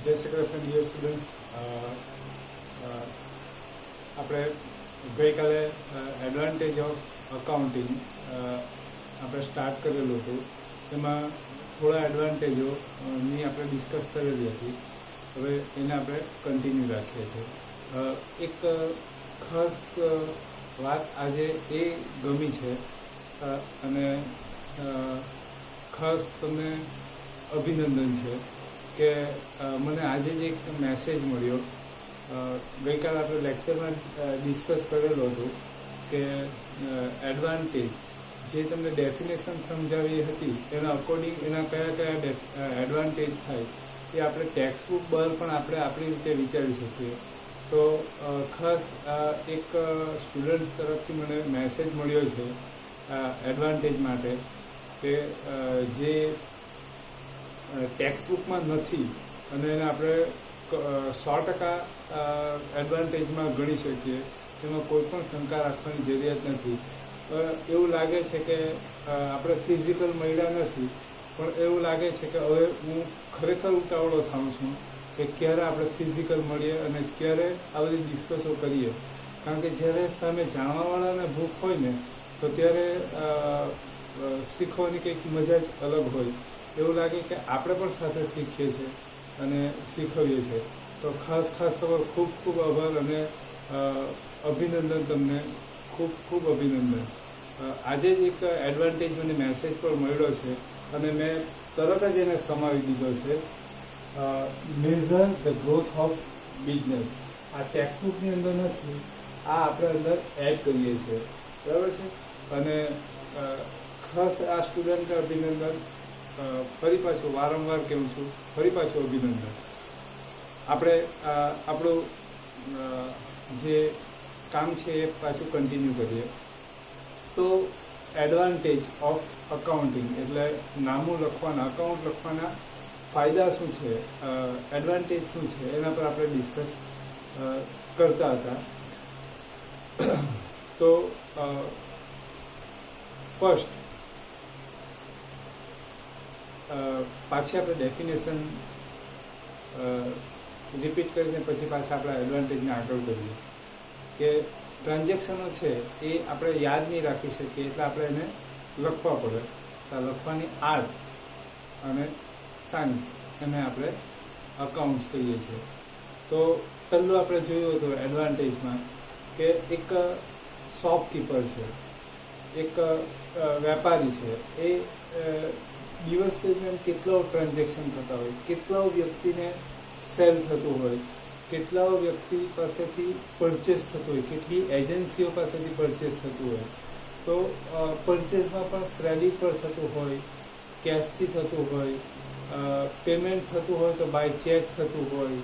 જય Shri Krishna dear students. આપણે ગઈકાલે એડવાન્ટેજ ઓફ અકાઉન્ટિંગ આપણે સ્ટાર્ટ કરેલું હતું. એમાં થોડા એડવાન્ટેજોની આપણે ડિસ્કસ કરેલી હતી. હવે એને આપણે કન્ટિન્યુ રાખીએ છીએ. એક ખાસ વાત આજે એ ગમી છે અને ખાસ તમને અભિનંદન છે કે મને આજે જ એક મેસેજ મળ્યો. ગઈકાલે આપણે લેક્ચરમાં ડિસ્કસ કરેલો હતું કે એડવાન્ટેજ જે તમને ડેફિનેશન સમજાવી હતી એના અકોર્ડિંગ એના કયા કયા એડવાન્ટેજ થાય એ આપણે ટેક્સ્ટ બુક બહાર પણ આપણે આપણી રીતે વિચારી શકીએ. તો ખાસ એક સ્ટુડન્ટ્સ તરફથી મને મેસેજ મળ્યો છે એડવાન્ટેજ માટે કે જે ટેક્સ્ટ બુકમાં નથી અને એને આપણે 100% એડવાન્ટેજમાં ગણી શકીએ. એમાં કોઈ પણ શંકા રાખવાની જરૂરિયાત નથી. એવું લાગે છે કે આપણે ફિઝિકલ મળ્યા નથી, પણ એવું લાગે છે કે હવે હું ખરેખર ઉતાવળો થાઉં છું કે ક્યારે આપણે ફિઝિકલ મળીએ અને ક્યારે આ બધી ડિસ્કસો કરીએ. કારણ કે જ્યારે સામે જાણવાવાળાને ભૂખ હોય ને તો ત્યારે શીખવાની કંઈક મજા જ અલગ હોય. એવું લાગે કે આપણે પણ સાથે શીખીએ છીએ અને શીખવીએ છીએ. તો ખાસ તમારો ખૂબ ખૂબ આભાર અને અભિનંદન. તમને ખૂબ ખૂબ અભિનંદન. આજે જ એક એડવાન્ટેજ મને મેસેજ પર મળ્યો છે અને મેં તરત જ એને સમાવી દીધો છે. Measure the growth of business. આ ટેક્સ્ટબુકની અંદર નથી, આ આપણે અંદર એડ કરીએ છીએ. બરાબર છે. અને ખાસ આ સ્ટુડન્ટને અભિનંદન. ફરી પાછું વારંવાર કહું છું, ફરી પાછું અભિનંદન. આપણે આપણું જે કામ છે એ પાછું કન્ટિન્યુ કરીએ. તો એડવાન્ટેજ ઓફ અકાઉન્ટિંગ એટલે નામું લખવાના, અકાઉન્ટ લખવાના ફાયદા શું છે, એડવાન્ટેજ શું છે, એના પર આપણે ડિસ્કસ કરતા હતા. તો ફર્સ્ટ પાછી આપણે ડેફિનેશન રિપીટ કરીને પછી પાછા આપણા એડવાન્ટેજને આગળ કરીએ કે ટ્રાન્ઝેક્શનો છે એ આપણે યાદ નહીં રાખી શકીએ એટલે આપણે એને લખવા પડે. તો લખવાની આર્ટ અને સાયન્સ એને આપણે અકાઉન્ટ્સ કહીએ છીએ. તો પહેલું આપણે જોયું હતું એડવાન્ટેજમાં કે એક શોપકીપર છે, એક વેપારી છે, એ દિવસ દરમિયાન કેટલા ટ્રાન્ઝેક્શન થતા હોય, કેટલા વ્યક્તિને સેલ થતું હોય, કેટલા વ્યક્તિ પાસેથી પરચેસ થતું હોય, કેટલી એજન્સીઓ પાસેથી પરચેસ થતું હોય. તો પરચેસમાં પણ ક્રેડિટ પર થતું હોય, કેશથી થતું હોય, પેમેન્ટ થતું હોય તો બાય ચેક થતું હોય,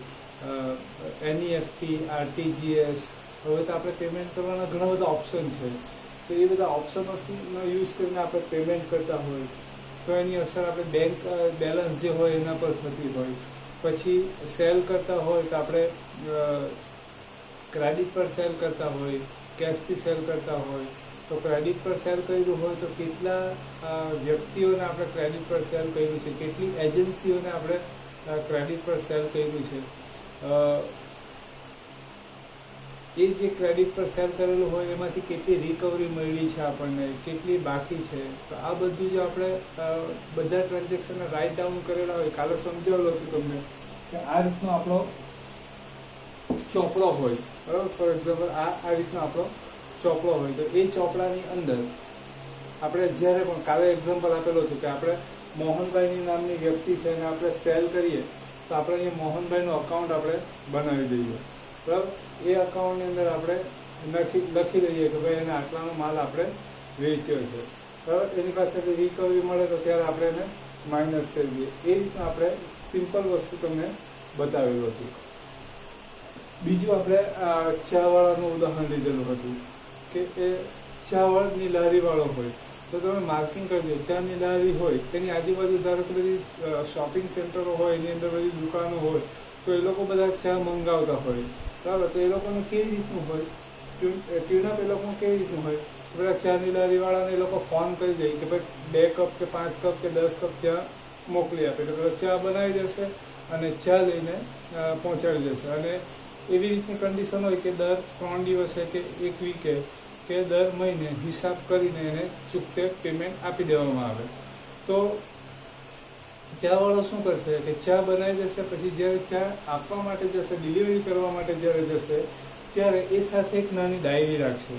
NEFT, RTGS. હવે તો આપણે પેમેન્ટ કરવાના ઘણા બધા ઓપ્શન છે. તો એ બધા ઓપ્શનોનો યુઝ કરીને આપણે પેમેન્ટ કરતા હોય તો એની અસર આપણે બેંક બેલેન્સ જે હોય એના પર થતી હોય. પછી સેલ કરતા હોય તો આપણે ક્રેડિટ પર સેલ કરતા હોય, કેશથી સેલ કરતા હોય. તો ક્રેડિટ પર સેલ કર્યું હોય તો કેટલા વ્યક્તિઓને આપણે ક્રેડિટ પર સેલ કર્યું છે, કેટલી એજન્સીઓને આપણે ક્રેડિટ પર સેલ કર્યું છે, એ જે ક્રેડિટ પર સેલ કરેલું હોય એમાંથી કેટલી રિકવરી મળી છે આપણને, કેટલી બાકી છે. તો આ બધું જો આપણે બધા ટ્રાન્ઝેક્શનને રાઇટ ડાઉન કરેલા હોય, કાલે સમજાવેલું હતું તમને કે આ રીતનો આપણો ચોપડો હોય, બરાબર. ફોર એક્ઝામ્પલ આ રીતનો આપણો ચોપડો હોય તો એ ચોપડાની અંદર આપણે જ્યારે પણ કાલે એક્ઝામ્પલ આપેલું હતું કે આપણે મોહનભાઈની નામની વ્યક્તિ છે અને આપણે સેલ કરીએ તો આપણે અહીંયા મોહનભાઈનું અકાઉન્ટ આપણે બનાવી દઈએ, બરાબર. એ અકાઉન્ટની અંદર આપણે લખી દઈએ કે ભાઈ એને આટલાનો માલ આપણે વેચ્યો છે, બરાબર. એની પાસેથી રિકવરી મળે તો ત્યારે આપણે એને માઇનસ કરી દઈએ. એ રીતના આપણે સિમ્પલ વસ્તુ તમને બતાવેલું હતું. બીજું આપણે ચાવાળાનું ઉદાહરણ લીધેલું હતું કે એ ચાની લારીવાળો હોય તો તમે માર્કિંગ કરી દો. ચાની લારી હોય એની આજુબાજુ ધારો કે બધી શોપિંગ સેન્ટરો હોય, એની અંદર બધી દુકાનો હોય તો એ લોકો બધા ચા મંગાવતા હોય, બરાબર. તો એ લોકોનું કેવી રીતનું હોય, ટ્યુનઅપ એ લોકોનું કેવી રીતનું હોય, બધા ચાની લારીવાળાને એ લોકો ફોન કરી દે કે ભાઈ 2 કપ કે 5 કપ કે 10 કપ ચા મોકલી આપે. એટલે ચા બનાવી દેશે અને ચા લઈને પહોંચાડી દેશે. અને એવી રીતની કન્ડિશન હોય કે દર 3 દિવસે કે એક વીકે કે દર મહિને હિસાબ કરીને એને ચૂકતે પેમેન્ટ આપી દેવામાં આવે. તો ચાવાળો શું કરશે કે ચા બનાવી દેશે, પછી જ્યારે ચા આપવા માટે જશે, ડિલિવરી કરવા માટે જ્યારે જશે ત્યારે એ સાથે એક નાની ડાયરી રાખશે.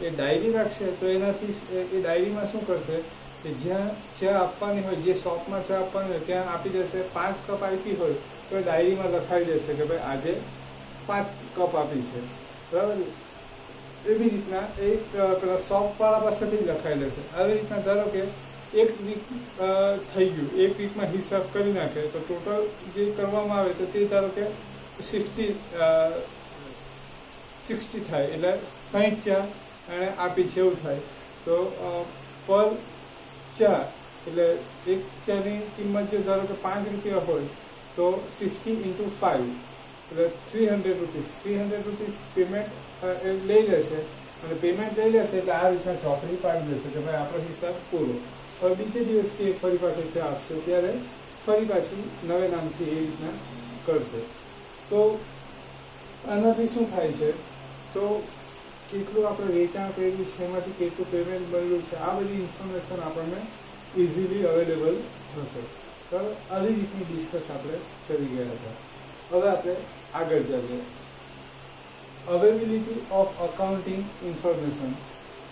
એ ડાયરી રાખશે તો એનાથી એ ડાયરીમાં શું કરશે કે જ્યાં ચા આપવાની હોય, જે શોપમાં ચા આપવાની હોય ત્યાં આપી દેશે. 5 કપ આપી હોય તો એ ડાયરીમાં લખાવી દેશે કે ભાઈ આજે 5 કપ આપી છે, બરાબર. એવી રીતના એક પેલા શોપવાળા પાસેથી જ લખાઈ લેશે. આવી રીતના ધારો કે એક વીક થઈ ગયું, એક વીકમાં હિસાબ કરી નાખે તો ટોટલ જે કરવામાં આવે તો તે ધારો કે 60 થાય, એટલે 60 ચા એણે આપી છે એવું થાય. તો પર ચા એટલે એક ચાની કિંમત જે ધારો કે 5 રૂપિયા હોય તો 60 × 5 એટલે 300 રૂપીસ પેમેન્ટ લઈ લેશે. અને પેમેન્ટ લઈ લેશે એટલે આ રીતના ચોપડી પાડી દેશે કે ભાઈ આપણો હિસાબ પૂરો. હવે બીજે દિવસથી ફરી પાછું ચા આપશે ત્યારે ફરી પાછી નવે નામથી એ રીતના કરશે. તો આનાથી શું થાય છે તો કેટલું આપણે વેચાણ કર્યું છે, એમાંથી કેટલું પેમેન્ટ મળ્યું છે, આ બધી ઇન્ફોર્મેશન આપણને ઇઝીલી અવેલેબલ થશે. બરાબર, આવી રીતની ડિસ્કસ આપણે કરી ગયા હતા. હવે આપણે આગળ ચાલીએ. અવેબિલિટી ઓફ અકાઉન્ટિંગ ઇન્ફોર્મેશન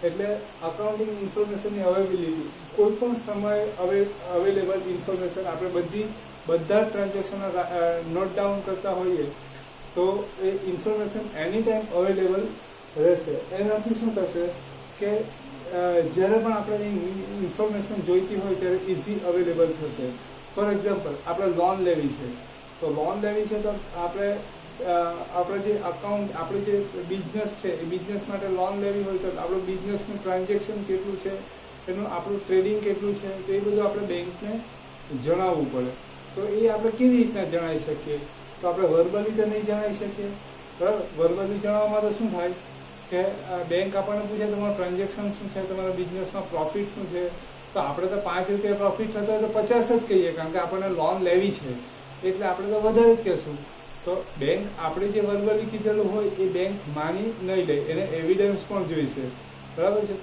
એટલે અકાઉન્ટિંગ ઇન્ફોર્મેશનની અવેબિલિટી, કોઈ પણ સમયે અવેલેબલ ઇન્ફોર્મેશન આપણે બધા ટ્રાન્ઝેક્શનો નોટ ડાઉન કરતા હોઈએ તો એ ઇન્ફોર્મેશન એની ટાઈમ અવેલેબલ રહેશે. એનાથી શું થશે કે જ્યારે પણ આપણે ઇન્ફોર્મેશન જોઈતી હોય ત્યારે ઇઝી અવેલેબલ થશે. ફોર એક્ઝામ્પલ, આપણે લોન લેવી છે તો આપણે જે અકાઉન્ટ, આપણે જે બિઝનેસ છે એ બિઝનેસ માટે લોન લેવી હોય તો આપણું બિઝનેસનું ટ્રાન્ઝેક્શન કેટલું છે, એનું આપણું ટ્રેડિંગ કેટલું છે, તો એ બધું આપણે બેંકને જણાવવું પડે. તો એ આપણે કેવી રીતના જણાવી શકીએ? તો આપણે વર્બલી તો નહીં જણાવી શકીએ, બરાબર. વર્બલી જણાવવામાં તો શું થાય કે બેંક આપણને પૂછે તમારું ટ્રાન્ઝેક્શન શું છે, તમારા બિઝનેસમાં પ્રોફિટ શું છે, તો આપણે તો 5 રૂપિયા પ્રોફિટ થતો હોય તો 50 જ કહીએ, કારણ કે આપણને લોન લેવી છે એટલે આપણે તો વધારે જ કહેશું. તો બેંક આપણે જે વર્બલી કીધેલું હોય એ બેંક માની નહીં લે, એને એવિડન્સ પણ જોઈશે, બરાબર છે.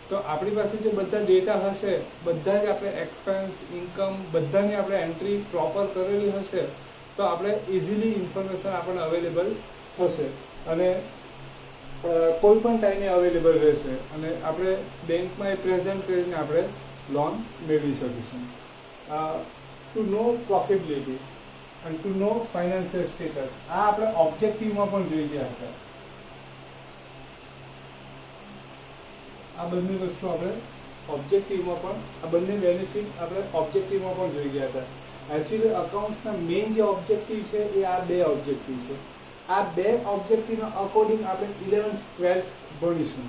તો આપણી પાસે જે બધા ડેટા હશે, બધા જ આપણે એક્સપેન્સ, ઇન્કમ બધાની આપણે એન્ટ્રી પ્રોપર કરેલી હશે તો આપણે ઇઝીલી ઇન્ફોર્મેશન આપણને અવેલેબલ થશે અને કોઈ પણ ટાઈમે અવેલેબલ રહેશે અને આપણે બેંકમાં એ પ્રેઝન્ટ કરીને આપણે લોન મેળવી શકીશું. ટુ નો પ્રોફિટેબિલિટી અને ટુ નો ફાઇનાન્શિયલ સ્ટેટસ, આ આપણે ઓબ્જેક્ટિવમાં પણ જોઈ ગયા હતા. આ બંને વસ્તુ આપણે ઓબ્જેક્ટિવમાં પણ, આ બંને બેનિફિટ આપણે ઓબ્જેક્ટિવમાં પણ જોઈ ગયા હતા. એકચ્યુઅલી અકાઉન્ટ્સના મેઇન જે ઓબ્જેક્ટિવ છે એ આ 2 ઓબ્જેક્ટિવ છે. આ 2 ઓબ્જેક્ટિવના અકોર્ડિંગ આપણે 11th 12th ભણીશું.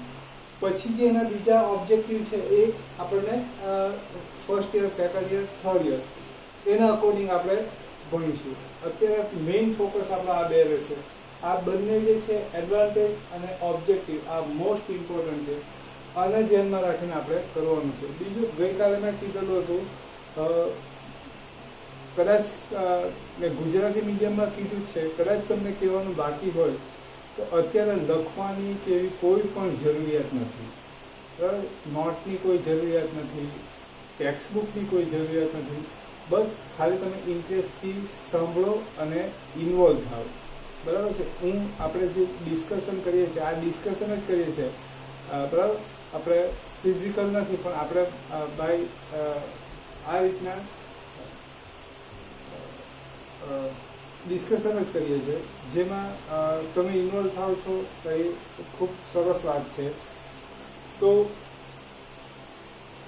પછી જે એના બીજા ઓબ્જેક્ટિવ છે એ આપણને first year, second year, third year એના અકોર્ડિંગ આપણે ભણીશું. અત્યારે મેઇન ફોકસ આપણો આ 2 રહેશે. આ બંને જે છે એડવાન્ટેજ અને ઓબ્જેક્ટિવ, આ મોસ્ટ ઇમ્પોર્ટન્ટ છે. આને ધ્યાનમાં રાખીને આપણે કરવાનું છે. બીજું, ગઈકાલે મેં કીધેલું હતું, કદાચ મેં ગુજરાતી મીડિયમમાં કીધું છે, કદાચ તમને કહેવાનું બાકી હોય તો અત્યારે લખવાની કે એવી કોઈ પણ જરૂરિયાત નથી, બરાબર. નોટની કોઈ જરૂરિયાત નથી, ટેક્સ્ટબુકની કોઈ જરૂરિયાત નથી. બસ ખાલી તમે ઇન્ટરેસ્ટથી સાંભળો અને ઇન્વોલ્વ થાવ, બરાબર છે. આપણે જે ડિસ્કશન કરીએ છીએ આ ડિસ્કશન જ કરીએ છીએ, બરાબર. આપણે ફિઝિકલ નથી પણ આપણે બાય આ રીતના ડિસ્કશન જ કરીએ છીએ, જેમાં તમે ઇન્વોલ્વ થાવ છો તો એ ખૂબ સરસ વાત છે. તો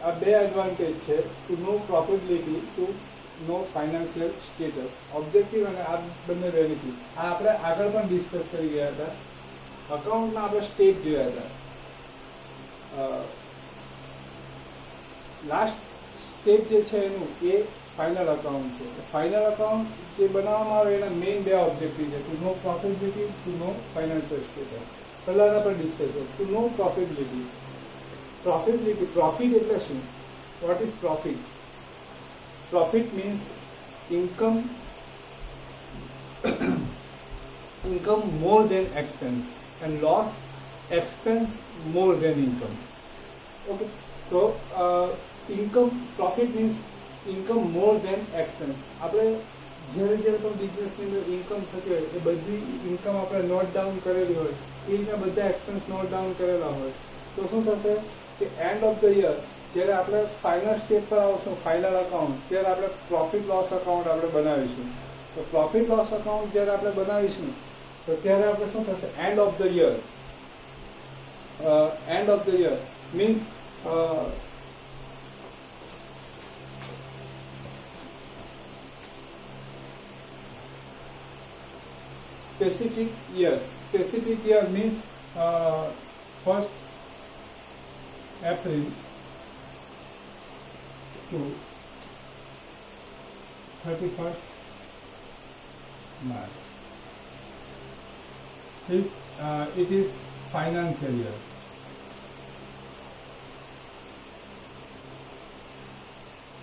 આ 2 એડવાન્ટેજ છે, ટુ નો પ્રોફિટેબિલિટી, ટુ નો ફાઇનાન્શિયલ સ્ટેટસ, ઓબ્જેક્ટિવ અને આ બંને બેનિફિટ. આ આપણે આગળ પણ ડિસ્કસ કરી ગયા હતા. અકાઉન્ટમાં આપણે સ્ટેજ જોયા હતા. લાસ્ટ સ્ટેપ જે છે એનું એ ફાઇનલ અકાઉન્ટ છે. ફાઇનલ અકાઉન્ટ જે બનાવવામાં આવે એના મેઇન 2 ઓબ્જેક્ટિવ છે, ટુ નો પ્રોફિટેબિલિટી, ટુ નો ફાઇનાન્શિયલ સ્ટેટસ. પહેલાના પર ડિસ્કસ છે. ટુ નો પ્રોફિટેબિલિટી. પ્રોફિટ એટલે શું? What is profit? Profit means income income more than expense and loss expense more than income. Okay, so income profit means income more than expense. આપણે જ્યારે જ્યારે પણ બિઝનેસની અંદર ઇન્કમ થતી હોય એ બધી ઇન્કમ આપણે નોટ ડાઉન કરેલી હોય એ રીતના બધા એક્સપેન્સ નોટ ડાઉન કરેલા હોય તો શું થશે કે એન્ડ ઓફ ધ યર જ્યારે આપણે ફાઇનલ સ્ટેપ પર આવશું ફાઇનલ અકાઉન્ટ ત્યારે આપણે પ્રોફિટ લોસ અકાઉન્ટ આપણે બનાવીશું. તો પ્રોફિટ લોસ અકાઉન્ટ જ્યારે આપણે બનાવીશું તો ત્યારે આપણે શું થશે end of the year means specific year means 1st April to 31st March. It is financial year.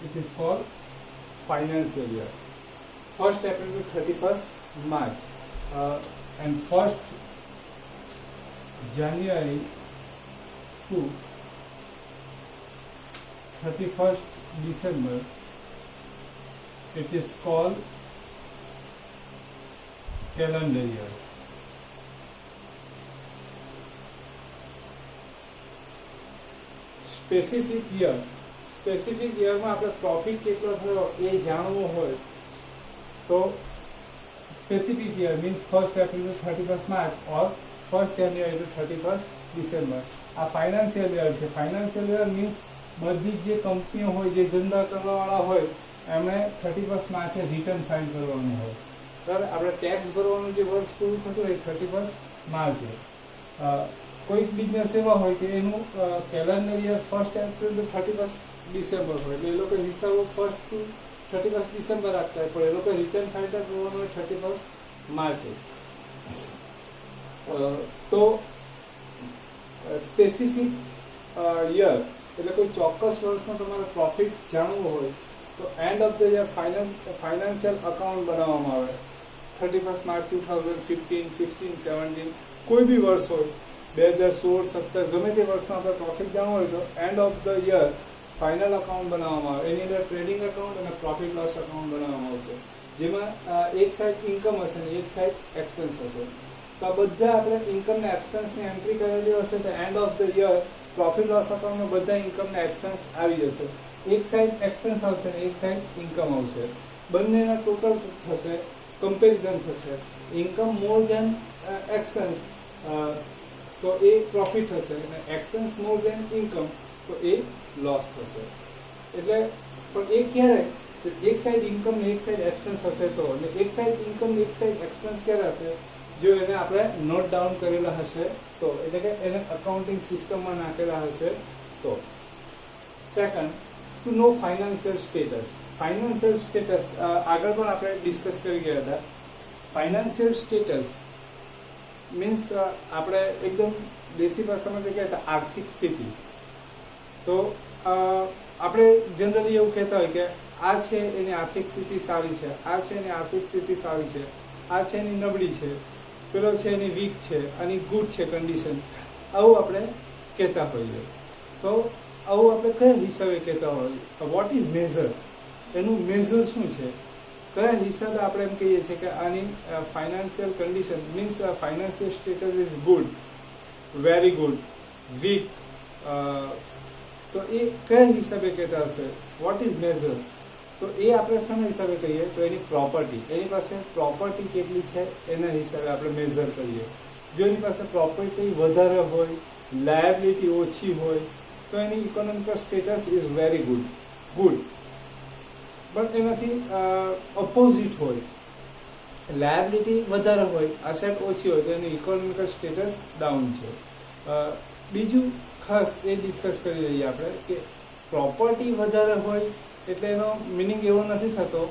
It is called financial year. 1st April to 31st March. And 1st January to 31st December, it is called calendar years. Specific year માં આપણે profit કેટલો થયો એ જાણવું હોય તો specific year means 1st April to 31st March or 1st January to 31st December. આ financial year છે. Financial year means બધી જે કંપનીઓ હોય જે ધંધા કરવાવાળા હોય એમણે 31st માર્ચે રિટર્ન ફાઇલ કરવાનું હોય. બરાબર, આપણે ટેક્સ ભરવાનું જે વર્ષ પૂરું થતું હોય 31st માર્ચે. કોઈક બિઝનેસ એવા હોય કે એનું calendar year 1st April to 31st December હોય એટલે એ લોકો હિસાબો 1st to 31st ડિસેમ્બર રાખતા હોય પણ એ લોકો રિટર્ન ફાઇલ કરવાનું હોય 31st માર્ચે. તો સ્પેસિફિક યર એટલે કોઈ ચોક્કસ વર્ષમાં તમારે પ્રોફિટ જાણવું હોય તો end of the year financial account બનાવવામાં આવે. 31st માર્ચ 2015, 16, 17 કોઈ બી વર્ષ હોય 2016, 17 ગમે તે વર્ષમાં આપણે પ્રોફિટ જાણવું હોય તો end of the year final account બનાવવામાં આવે. એની અંદર ટ્રેડિંગ અકાઉન્ટ અને પ્રોફિટ લોસ અકાઉન્ટ બનાવવામાં આવશે જેમાં એક સાઈડ ઇન્કમ હશે ને એક સાઈડ એક્સપેન્સ હશે. તો આ બધા આપણે ઇન્કમ ને એક્સપેન્સની એન્ટ્રી કરેલી હશે તો end of the year profit loss અકાઉન્ટમાં બધા ઇન્કમ ને એક્સપેન્સ આવી જશે. એક સાઈડ એક્સપેન્સ આવશે ને એક સાઈડ ઇન્કમ આવશે. બંનેના ટોટલ થશે, કમ્પેરિઝન થશે. ઇન્કમ મોર ધેન એક્સપેન્સ તો એ પ્રોફિટ હશે અને એક્સપેન્સ મોર ધેન ઇન્કમ તો એ લોસ થશે. એટલે પણ એ ક્યારે એક સાઈડ ઇન્કમ ને એક સાઈડ એક્સપેન્સ હશે તો અને એક સાઈડ ઇન્કમ ને એક સાઈડ એક્સપેન્સ ક્યારે હશે જો એને આપણે નોટ ડાઉન કરેલા હશે તો એટલે કે એને અકાઉન્ટિંગ સિસ્ટમમાં નાખેલા હશે તો. સેકન્ડ, ટુ નો ફાઇનાન્શિયલ સ્ટેટસ. ફાઇનાન્શિયલ સ્ટેટસ આગળ પણ આપણે ડિસ્કસ કરી ગયા હતા. ફાઇનાન્શિયલ સ્ટેટસ મીન્સ આપણે એકદમ દેશી ભાષામાં જે કહેતા આર્થિક સ્થિતિ. તો આપણે જનરલી એવું કહેતા હોય કે આ છે એની આર્થિક સ્થિતિ સારી છે, આ છે એની આર્થિક સ્થિતિ સારી છે, આ છે એની નબળી છે, પેલો છે એની વીક છે, આની ગુડ છે કન્ડિશન, આવું આપણે કહેતા હોઈએ. તો આવું આપણે કયા હિસાબે કહેતા હોઈએ? Vote is measure? એનું મેઝર શું છે? કયા હિસાબે આપણે એમ કહીએ છીએ કે આની financial condition means financial status is good, very good, weak, તો એ કયા હિસાબે કહેતા હશે? What is measure? તો એ આપણે શાના હિસાબે કહીએ તો એની પ્રોપર્ટી, એની પાસે પ્રોપર્ટી કેટલી છે એના હિસાબે આપણે મેઝર કરીએ. જો એની પાસે પ્રોપર્ટી વધારે હોય, લાયબિલિટી ઓછી હોય તો એની economical status is very good. પણ એનાથી ઓપોઝિટ હોય, લાયબિલિટી વધારે હોય, અસેટ ઓછી હોય તો એની ઇકોનોમિકલ સ્ટેટસ ડાઉન છે. બીજું ખાસ એ ડિસ્કસ કરી રહીએ આપણે કે પ્રોપર્ટી વધારે હોય એટલે એનો મિનિંગ એવો નથી થતો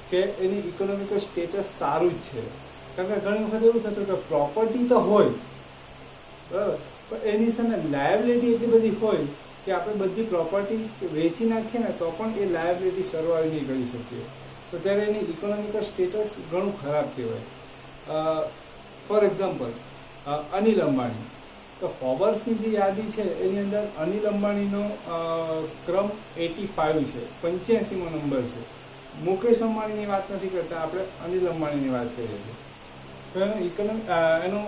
કે એની ઇકોનોમિકલ સ્ટેટસ સારું જ છે. કારણ કે ઘણી વખત એવું થતું કે પ્રોપર્ટી તો હોય બરાબર પણ એની સામે લાયબિલિટી એટલી બધી હોય કે આપણે બધી પ્રોપર્ટી વેચી નાખીએ ને તો પણ એ લાયબિલિટી સર્વાઈવ નહીં કરી શકીએ. તો ત્યારે એની ઇકોનોમિકલ સ્ટેટસ ઘણું ખરાબ કહેવાય. ફોર એક્ઝામ્પલ અનિલ અંબાણી, તો ફોર્બ્સની જે યાદી છે એની અંદર અનિલ અંબાણીનો ક્રમ 85 છે, 85મો નંબર છે. મુકેશ અંબાણીની વાત નથી કરતા, આપણે અનિલ અંબાણીની વાત કરીએ છીએ. તો એનો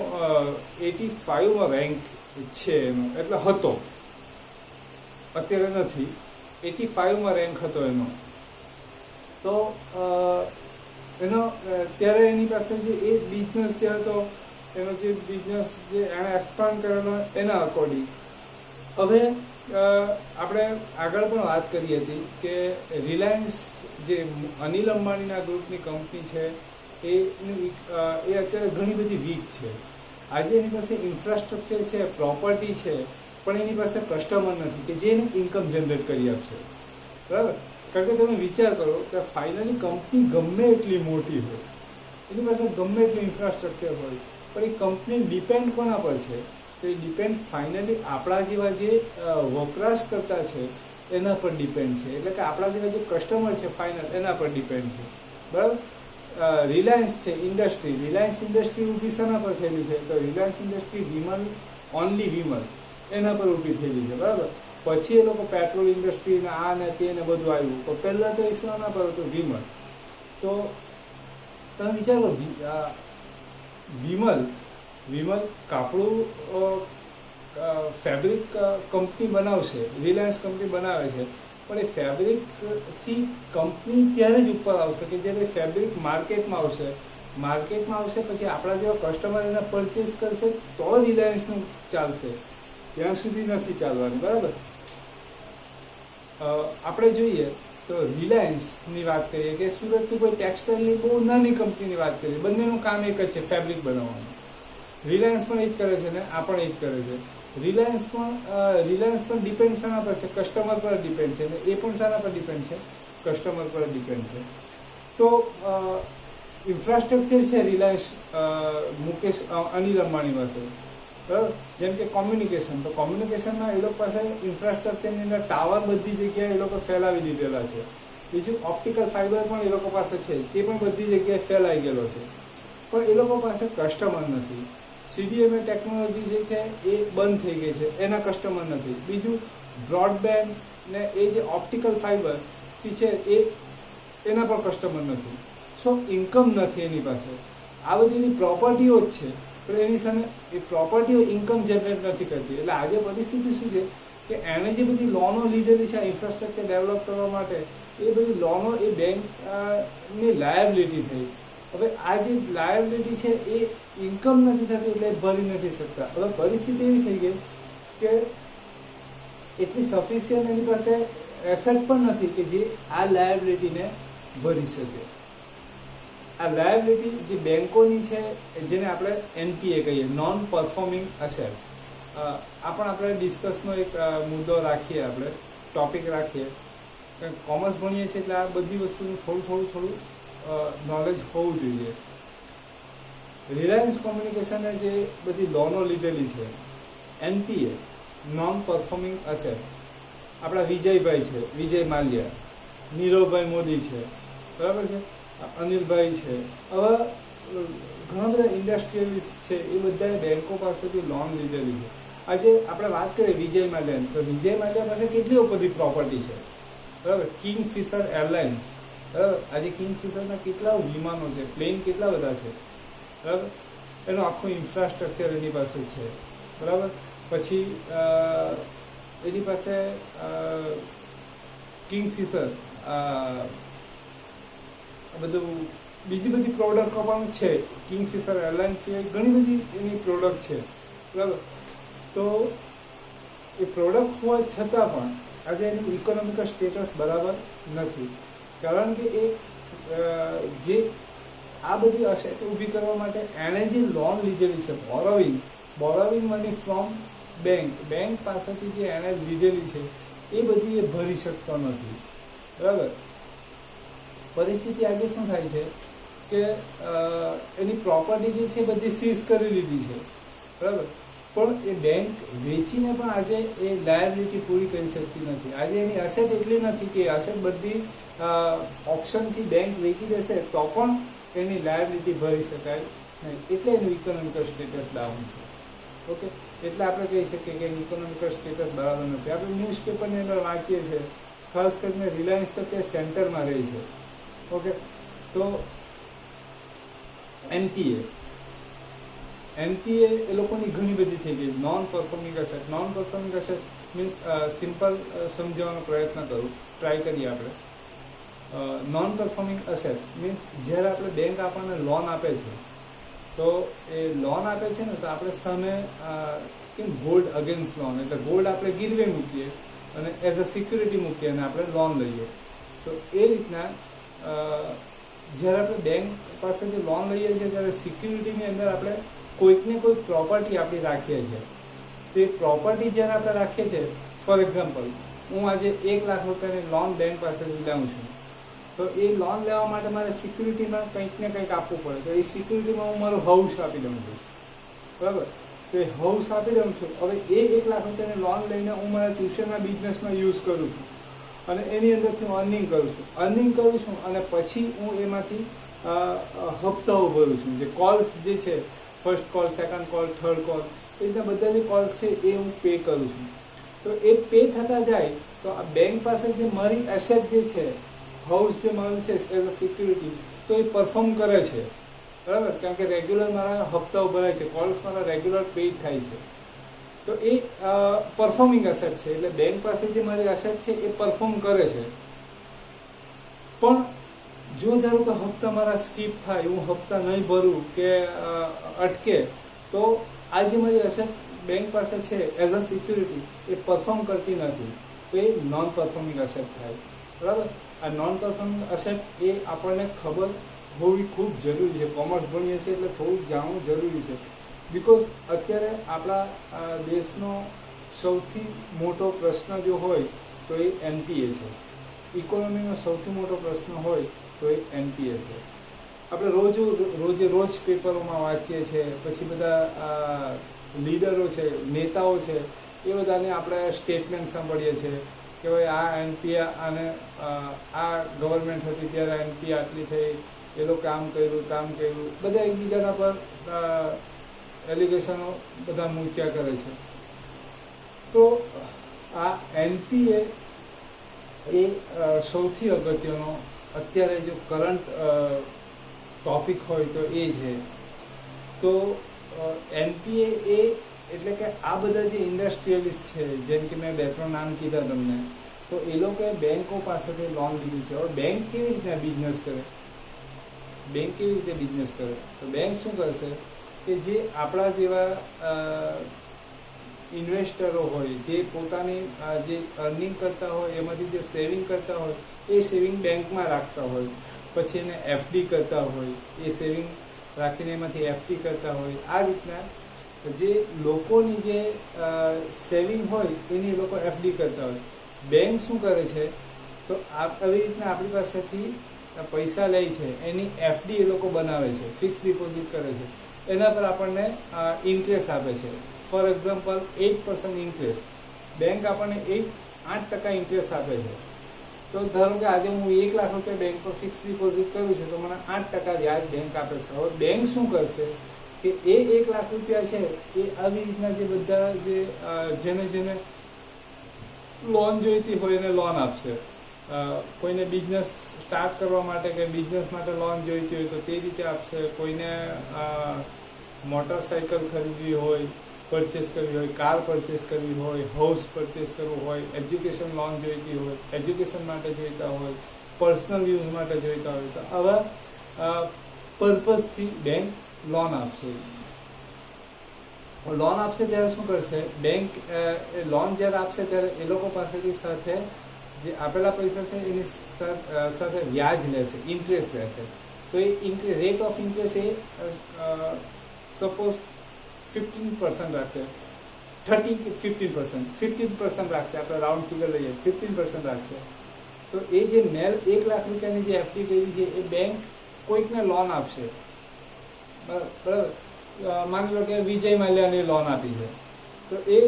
85માં રેન્ક છે એનો, એટલે હતો, અત્યારે નથી, 85માં રેન્ક હતો એનો. તો એનો ત્યારે એની પાસે જે એ બિઝનેસ જે હતો, એનો જે બિઝનેસ જે એણે એક્સપાન્ડ કરેલો એના અકોર્ડિંગ. હવે આપણે આગળ પણ વાત કરી હતી કે રિલાયન્સ જે અનિલ અંબાણીના ગ્રુપની કંપની છે એ અત્યારે ઘણી બધી વીક છે. આજે એની પાસે ઇન્ફ્રાસ્ટ્રક્ચર છે, પ્રોપર્ટી છે, પણ એની પાસે કસ્ટમર નથી કે જે એને ઇન્કમ જનરેટ કરી આપશે. બરાબર? કારણ કે તમે વિચાર કરો કે ફાઇનલી કંપની ગમે એટલી મોટી હોય, એની પાસે ગમે એટલું ઇન્ફ્રાસ્ટ્રક્ચર હોય, પણ એ કંપની ડિપેન્ડ કોના પર છે? તો એ ડિપેન્ડ ફાઇનલી આપણા જેવા જે વપરાશકર્તા છે એના પર ડિપેન્ડ છે. એટલે કે આપણા જેવા જે કસ્ટમર છે ફાઇનલ, એના પર ડિપેન્ડ છે. બરાબર? રિલાયન્સ છે ઇન્ડસ્ટ્રી, રિલાયન્સ ઇન્ડસ્ટ્રી ઊભી શેના પર થયેલી છે? તો Reliance industry Vimal, only Vimal એના પર ઊભી થયેલી છે. બરાબર? પછી એ લોકો પેટ્રોલ ઇન્ડસ્ટ્રી ને આ ને તે ને બધું આવ્યું, તો પહેલા તો એ શેના પર હતું? વિમલ. તો તમે વિચારો, વિમલ કાપડું ફેબ્રિક કંપની બનાવશે, રિલાયન્સ કંપની બનાવે છે, પણ એ ફેબ્રિકથી કંપની ત્યારે જ ઉપર આવશે કે જ્યારે ફેબ્રિક માર્કેટમાં આવશે. પછી આપણા જેવા કસ્ટમર એને પરચેસ કરશે તો રિલાયન્સનું ચાલશે, ત્યાં સુધી નથી ચાલવાનું. બરાબર? આપણે જોઈએ તો રિલાયન્સની વાત કરીએ કે સુરતની કોઈ ટેક્સટાઇલની બહુ નાની કંપનીની વાત કરીએ, બંનેનું કામ એક જ છે, ફેબ્રિક બનાવવાનું. રિલાયન્સ પણ એ જ કરે છે ને આ પણ એ જ કરે છે. રિલાયન્સ પણ ડિપેન્ડ શાના પર છે? કસ્ટમર પર ડિપેન્ડ છે. ને એ પણ શાના પર ડિપેન્ડ છે? કસ્ટમર પર ડિપેન્ડ છે. તો ઇન્ફ્રાસ્ટ્રક્ચર છે રિલાયન્સ અનિલ અંબાણી પાસે. બરાબર? જેમ કે કોમ્યુનિકેશન, તો કોમ્યુનિકેશનમાં એ લોકો પાસે ઇન્ફ્રાસ્ટ્રક્ચરની અંદર ટાવર બધી જગ્યાએ એ લોકો ફેલાવી દીધેલા છે. બીજું ઓપ્ટિકલ ફાઇબર પણ એ લોકો પાસે છે, તે પણ બધી જગ્યાએ ફેલાઈ ગયેલો છે, પણ એ લોકો પાસે કસ્ટમર નથી. CDMA ટેકનોલોજી જે છે એ બંધ થઈ ગઈ છે, એના કસ્ટમર નથી. બીજું બ્રોડબેન્ડ ને એ જે ઓપ્ટિકલ ફાઇબરથી છે એના પર કસ્ટમર નથી. સો ઇન્કમ નથી એની પાસે. આ બધી એની પ્રોપર્ટીઓ જ છે, પણ એની સામે એ પ્રોપર્ટીઓ ઇન્કમ જનરેટ નથી કરતી. એટલે આજે પરિસ્થિતિ શું છે કે એણે જે બધી લોનો લીધેલી છે ઇન્ફ્રાસ્ટ્રક્ચર ડેવલપ કરવા માટે, એ બધી લોનો એ બેંકની લાયબિલિટી થઈ. હવે આ જે લાયબિલિટી છે એ ઇન્કમ નથી થતી, એટલે ભરી નથી શકતા. હવે પરિસ્થિતિ એવી થઈ ગઈ કે એટલી સફિશિયન્ટ એની પાસે એસેટ પણ નથી કે જે આ લાયબિલિટીને ભરી શકે. આ લાયબિલિટી જે બેંકોની છે, જેને આપણે NPA કહીએ, નોન પરફોર્મિંગ એસેટ, આ પણ આપણે ડિસ્કસનો એક મુદ્દો રાખીએ, આપણે ટોપિક રાખીએ. કોમર્સ ભણીએ છીએ એટલે આ બધી વસ્તુનું થોડું નોલેજ હોવું જોઈએ. રિલાયન્સ કોમ્યુનિકેશને જે બધી લોનો લીધેલી છે, NPA, નોન પરફોર્મિંગ એસેટ, આપણા વિજયભાઈ છે, વિજય માલ્યા, નીરવભાઈ મોદી છે, બરાબર છે, અનિલભાઈ છે, હવે ઘણા બધા ઇન્ડસ્ટ્રીયલિસ્ટ છે, એ બધાએ બેંકો પાસેથી લોન લીધેલી છે. આજે આપણે વાત કરીએ વિજય માલ્યાની, તો વિજય માલ્યા પાસે કેટલી બધી પ્રોપર્ટી છે, બરાબર? કિંગફિશર એરલાઇન્સ, બરાબર? આજે કિંગફિશરના કેટલા વિમાનો છે, પ્લેન કેટલા બધા છે, બરાબર? એનું આખું ઇન્ફ્રાસ્ટ્રક્ચર એની પાસે છે, બરાબર? પછી એની પાસે કિંગફિશર બધું બીજી બધી પ્રોડક્ટો પણ છે. કિંગફિશર એરલાઇન્સ સિવાય ઘણી બધી એની પ્રોડક્ટ છે, બરાબર? તો એ પ્રોડક્ટ હોવા છતાં પણ આજે એનું ઇકોનોમિકલ સ્ટેટસ બરાબર નથી, કારણ કે એ જે આ બધી અસેટ ઊભી કરવા માટે એણે જે લોન લીધેલી છે, બોરોવિંગ મની ફ્રોમ બેંક પાસેથી જે એણે લીધેલી છે એ બધી એ ભરી શકતો નથી, બરાબર? પરિસ્થિતિ આજે શું થાય છે કે એની પ્રોપર્ટી જે છે બધી સીઝ કરી લીધી છે, બરાબર? પણ એ બેંક વેચીને પણ આજે એ લાયબિલિટી પૂરી કરી શકતી નથી. આજે એની અસેટ એટલી નથી કે અસેટ બધી ઓપ્શનથી બેંક વેચી દેશે તો પણ એની લાયબિલિટી ભરી શકાય નહીં, એટલે એનું ઇકોનોમિકલ સ્ટેટસ ડાઉન છે. ઓકે, એટલે આપણે કહી શકીએ કે ઇકોનોમિકલ સ્ટેટસ બરાબર નથી. આપણે ન્યૂઝપેપરની અંદર વાંચીએ છીએ, ખાસ કરીને રિલાયન્સ તો તે સેન્ટરમાં રહી છે. ઓકે, તો એનપીએ એ લોકોની ઘણી બધી થઈ ગઈ. Non performing asset means simple સમજાવવાનો પ્રયત્ન કરું, ટ્રાય કરીએ આપણે. નોન પરફોર્મિંગ એસેટ મીન્સ જ્યારે આપણે બેંક આપણને લોન આપે છે, તો એ લોન આપે છે ને, તો આપણે સામે કેમ ગોલ્ડ અગેન્સ્ટ લોન, એટલે ગોલ્ડ આપણે ગીરવે મૂકીએ અને એઝ અ સિક્યુરિટી મૂકીએ અને આપણે લોન લઈએ. તો એ રીતના જ્યારે આપણે બેંક પાસેથી લોન લઈએ છીએ ત્યારે સિક્યુરિટીની અંદર આપણે કોઈકને કોઈક પ્રોપર્ટી આપણી રાખીએ છીએ. તો એ પ્રોપર્ટી જ્યારે આપણે રાખીએ છીએ, ફોર એક્ઝામ્પલ હું આજે 1 લાખ રૂપિયાની લોન બેંક પાસેથી લઉં છું, તો એ લોન લેવા માટે મારે સિક્યુરિટીમાં કંઈક ને કંઈક આપવું પડે. તો એ સિક્યુરિટીમાં હું મારું હાઉસ આપી દઉં છું, બરાબર. તો એ હાઉસ આપી દઉં છું. હવે એ 1 લાખ રૂપિયાની લોન લઈને હું મારા ટ્યુશનના બિઝનેસમાં યુઝ કરું છું અને એની અંદરથી હું અર્નિંગ કરું છું અને પછી હું એમાંથી હપ્તાઓ ભરું છું. જે કોલ્સ જે છે, first call, second call, third call, એ રીતના બધા જે કોલ્સ છે એ હું પે કરું છું. તો એ પે થતા જાય તો આ બેંક પાસે જે મારી એસેટ જે છે, હાઉસ જે મારું છે એઝ અ સિક્યુરિટી, તો એ પરફોર્મ કરે છે, બરાબર. કારણ કે રેગ્યુલર મારા હપ્તાઓ ભરાય છે, કોલ્સ મારા રેગ્યુલર પેડ થાય છે. તો એ પરફોર્મિંગ એસેટ છે. એટલે બેંક પાસે જે મારી એસેટ છે એ પરફોર્મ કરે છે. પણ જો ધારો કે હપ્તા મારા સ્કીપ થાય, હું હપ્તા નહીં ભરું કે અટકે, તો આ જે મારી એસેટ બેંક પાસે છે as a security A perform કરતી નથી, તો એ નોન પરફોર્મિંગ એસેટ થાય, બરાબર. આ નોન પરફોર્મિંગ એસેટ એ આપણને ખબર હોવી ખૂબ જરૂરી છે. કોમર્સ ભણીએ છીએ એટલે થોડુંક જાણવું જરૂરી છે. બિકોઝ અત્યારે આપણા દેશનો સૌથી મોટો પ્રશ્ન જો હોય તો એ એનપીએ છે. ઇકોનોમીનો સૌથી મોટો પ્રશ્ન હોય તો એ એનપીએ છે. આપણે રોજ પેપરોમાં વાંચીએ છીએ, પછી બધા લીડરો છે, નેતાઓ છે, એ બધાને આપણે સ્ટેટમેન્ટ સાંભળીએ છીએ કે ભાઈ આ એનપીએ અને આ ગવર્મેન્ટ હતી ત્યારે એનપીએ આટલી થઈ, એ લોકો કામ કર્યું, બધા એકબીજાના પર એલિગેશનો બધા મૂક્યા કરે છે. તો આ એનપીએ એ સૌથી અગત્યનો અત્યારે જો કરંટ ટોપિક હોય તો એ છે. તો એનપીએ એ એટલે કે આ બધા જે ઇન્ડસ્ટ્રીયલિસ્ટ છે, જેમ કે મેં 2-3 નામ કીધા તમને, તો એ લોકોએ બેંકો પાસેથી લોન લીધી છે. હવે બેંક કેવી રીતે બિઝનેસ કરે? તો બેંક શું કરશે કે જે આપણા જેવા ઇન્વેસ્ટરો હોય, જે પોતાની જે અર્નિંગ કરતા હોય એમાંથી જે સેવિંગ કરતા હોય એ સેવિંગ બેંકમાં રાખતા હોય, પછી એને એફડી કરતા હોય, એ સેવિંગ રાખીને એમાંથી એફડી કરતા હોય. આ રીતના જે લોકોની જે સેવિંગ હોય એની એ લોકો એફડી કરતા હોય. બેંક શું કરે છે, તો આવી રીતના આપણી પાસેથી પૈસા લે છે, એની એફડી એ લોકો બનાવે છે, ફિક્સ ડિપોઝિટ કરે છે, એના પર આપણને ઇન્ટરેસ્ટ આપે છે. ફોર એક્ઝામ્પલ 8% ઇન્ટરેસ્ટ, બેંક આપણને 8% ઇન્ટરેસ્ટ આપે છે. તો ધારો કે આજે હું 1 લાખ રૂપિયા બેંક પર ફિક્સ ડિપોઝિટ કરું છું, તો મને 8% વ્યાજ બેંક આપે છે. હવે બેંક શું કરશે કે એ 1 લાખ રૂપિયા છે એ આવી રીતના જે બધા જેને લોન જોઈતી હોય એને લોન આપશે. કોઈને બિઝનેસ સ્ટાર્ટ કરવા માટે કે બિઝનેસ માટે લોન જોઈતી હોય તો તે રીતે આપશે. કોઈને મોટરસાઇકલ ખરીદવી હોય, પરચેસ કરવી હોય, કાર પરચેસ કરવી હોય, હાઉસ પરચેસ કરવું હોય, એજ્યુકેશન લોન જોઈતી હોય, એજ્યુકેશન માટે જોઈતા હોય, પર્સનલ યુઝ માટે જોઈતા હોય, તો આવા પર્પઝથી બેંક લોન આપશે. લોન આપશે ત્યારે શું કરશે બેંક, લોન જ્યારે આપશે ત્યારે એ લોકો પાસેથી સાથે જે આપેલા પૈસા છે એની સાથે વ્યાજ લેશે, ઇન્ટરેસ્ટ લેશે. તો એ રેટ ઓફ ઇન્ટરેસ્ટ એ સપોઝ 15% રાખશે, 15% રાખશે, આપણે રાઉન્ડ ફિગર લઈએ 15% રાખશે. તો એ જે મેલ 1 લાખ રૂપિયાની જે એફડી કરી છે એ બેંક કોઈકને લોન આપશે, બરાબર. માની લો કે વિજય માલ્યાની લોન આપી છે, તો એ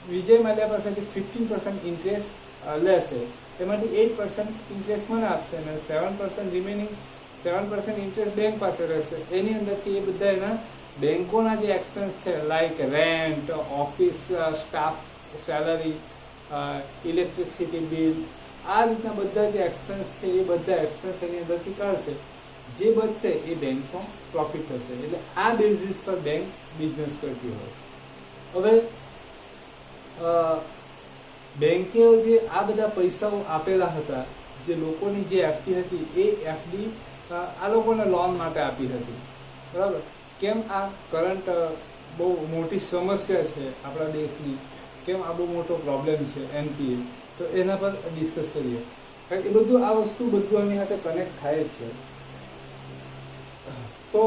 વિજય માલ્યા પાસેથી 15% ઇન્ટરેસ્ટ લેશે, એમાંથી 8% ઇન્ટરેસ્ટ મને આપશે અને 7% રિમેનિંગ 7% ઇન્ટરેસ્ટ બેંક પાસે રહેશે. એની અંદરથી એ બધા એના બેંકોના જે એક્સપેન્સ છે like rent, office staff salary, electricity bill, આ રીતના બધા જે એક્સપેન્સ છે એ બધા એક્સપેન્સ એની અંદરથી કાઢશે. જે બચશે એ બેંકનો પ્રોફિટ થશે. એટલે આ બેઝિસ પર બેંક બિઝનેસ કરતી હોય. હવે બેંકે જે આ બધા પૈસાઓ આપેલા હતા, જે લોકોની જે એફડી હતી, એ એફડી આ લોકોને લોન માટે આપી હતી. બરાબર? કેમ આ કરંટ બહુ મોટી સમસ્યા છે આપણા દેશની, કેમ આ બહુ મોટો પ્રોબ્લેમ છે એનપીએ, તો એના પર ડિસ્કસ કરીએ. કારણ કે એ બધું આ વસ્તુ બધું આની સાથે કનેક્ટ થાય છે. તો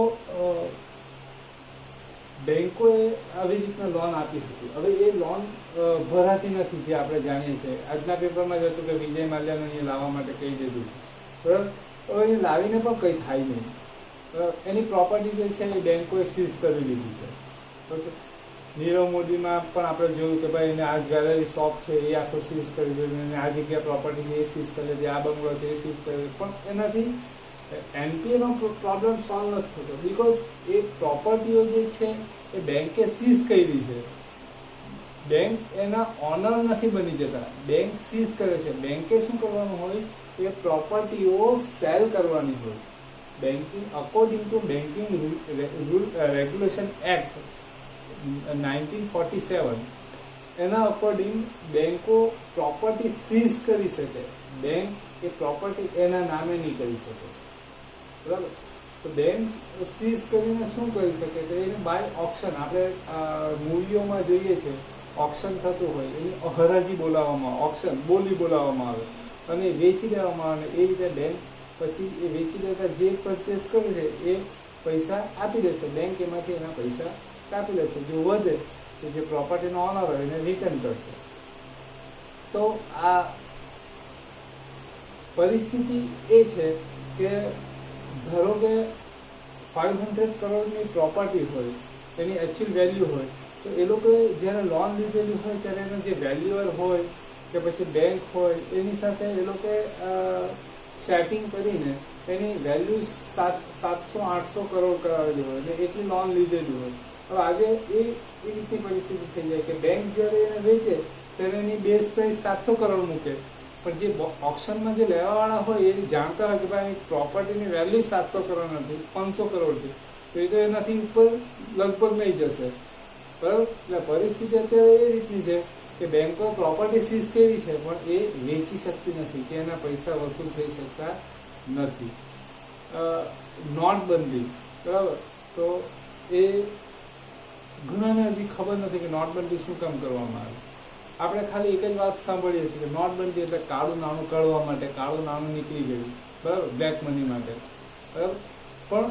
બેંકોએ આવી રીતના લોન આપી હતી. હવે એ લોન ભરાતી નથી, જે આપણે જાણીએ છીએ. આજના પેપરમાં જ હતું કે વિજય માલ્યાને અહીંયા લાવવા માટે કહી દીધું છે. બરાબર? હવે એ લાવીને પણ કંઈ થાય નહીં. એની પ્રોપર્ટી જે છે એ બેંકોએ સીઝ કરી લીધી છે. ઓકે, નીરવ મોદીમાં પણ આપણે જોયું કે ભાઈ એને આ જ્વેલરી શોપ છે એ આખો સીઝ કરી દીધું, અને આ જગ્યા પ્રોપર્ટી છે એ સીઝ કરી દીધી, આ બંગલો છે એ સીઝ કરી દીધું. પણ એનાથી એનપીએ નો પ્રોબ્લેમ સોલ્વ નથી થતો, બીકોઝ એ પ્રોપર્ટીઓ જે છે એ બેંકે સીઝ કરી છે. બેંક એના ઓનર નથી બની જતા, બેંક સીઝ કરે છે. બેંકે શું કરવાનું હોય, એ પ્રોપર્ટીઓ સેલ કરવાની હોય. Banking according to banking regulation act 1947, એના અકોર્ડિંગ બેંકો પ્રોપર્ટી સીઝ કરી શકે. બેંક એ પ્રોપર્ટી એના નામે નહીં કરી શકે. બરાબર? તો બેંક સીઝ કરીને શું કરી શકે, તો એને બાય ઓપ્શન, આપણે મૂવીઓમાં જોઈએ છે, ઓપ્શન થતું હોય, એની હરાજી બોલાવવામાં, ઓપ્શન બોલી બોલાવવામાં આવે અને વેચી દેવામાં આવે. એ રીતે બેંક પછી એ વેચી દેતા જે પરચેસ કરે છે એ પૈસા આપી દેશે. બેંક એમાંથી એના પૈસા કાપી લેશે. જો વધે તો જે પ્રોપર્ટીનો ઓનર હોય એને રિટર્ન કરશે. તો આ પરિસ્થિતિ એ છે કે ધારો કે 500 કરોડની પ્રોપર્ટી હોય, એની એકચ્યુઅલ વેલ્યુ હોય, તો એ લોકોએ જ્યારે લોન લીધેલી હોય ત્યારે એનો જે વેલ્યુઅર હોય કે પછી બેંક હોય, એની સાથે એ લોકોએ સેટિંગ કરીને એની વેલ્યુ 700-800 કરોડ કરાવેલી હોય અને એટલી લોન લીધેલી હોય. હવે આજે એ રીતની પરિસ્થિતિ થઈ જાય કે બેંક જ્યારે એને વેચે ત્યારે એની બેઝ પ્રાઇસ 700 કરોડ મૂકે, પણ જે ઓપ્શનમાં જે લેવાવાળા હોય એ જાણતા હોય કે ભાઈ પ્રોપર્ટીની વેલ્યુ 700 કરોડ નથી, 500 કરોડ છે, તો એ તો એનાથી ઉપર લગભગ નહીં જશે. બરાબર? એટલે પરિસ્થિતિ અત્યારે એ રીતની છે કે બેંકો પ્રોપર્ટી સીઝ કરી છે પણ એ વેચી શકતી નથી, કે એના પૈસા વસૂલ થઈ શકતા નથી. નોટબંધી, બરાબર? તો એ ઘણાને હજી ખબર નથી કે નોટબંધી શું કામ કરવામાં આવી. આપણે ખાલી એક જ વાત સાંભળીએ છીએ કે નોટબંધી એટલે કાળું નાણું કાઢવા માટે, કાળું નાણું નીકળી ગયું, બરાબર, બ્લેક મની માટે. બરાબર? પણ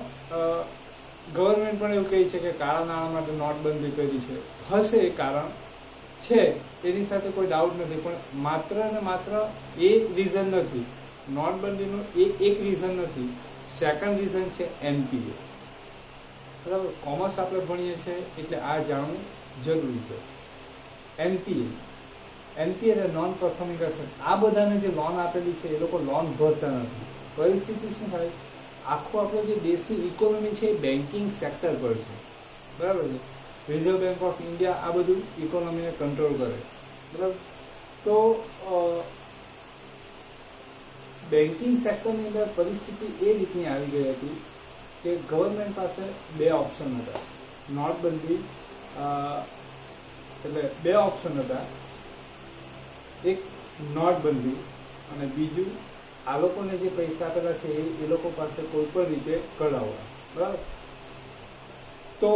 ગવર્મેન્ટ પણ એવું કહે છે કે કાળા નાણાં માટે નોટબંધી કરી છે. હશે, એ કારણ છે, એની સાથે કોઈ ડાઉટ નથી, પણ માત્ર ને માત્ર એ રીઝન નથી. નોટબંધીનું એ એક રીઝન નથી. સેકન્ડ રીઝન છે એનપીએ. બરાબર? કોમર્સ આપણે ભણીએ છીએ એટલે આ જાણવું જરૂરી છે. એનપીએ એટલે નોન પરફોર્મિંગ એસેટ. આ બધાને જે લોન આપેલી છે એ લોકો લોન ભરતા નથી. પરિસ્થિતિ શું થાય, આખું આપણો જે દેશની ઇકોનોમી છે એ બેન્કિંગ સેક્ટર પર છે. બરાબર છે? રિઝર્વ બેંક ઓફ ઇન્ડિયા આ બધું ઇકોનોમીને કંટ્રોલ કરે. બરાબર? તો બેન્કિંગ સેક્ટરની અંદર પરિસ્થિતિ એ રીતની આવી ગઈ હતી કે ગવર્મેન્ટ પાસે બે ઓપ્શન હતા. નોટબંધી એટલે બે ઓપ્શન હતા. એક નોટબંધી અને બીજું આ લોકોને જે પૈસા આપેલા છે એ લોકો પાસે કોઈ પણ રીતે કઢાવવા. બરાબર? તો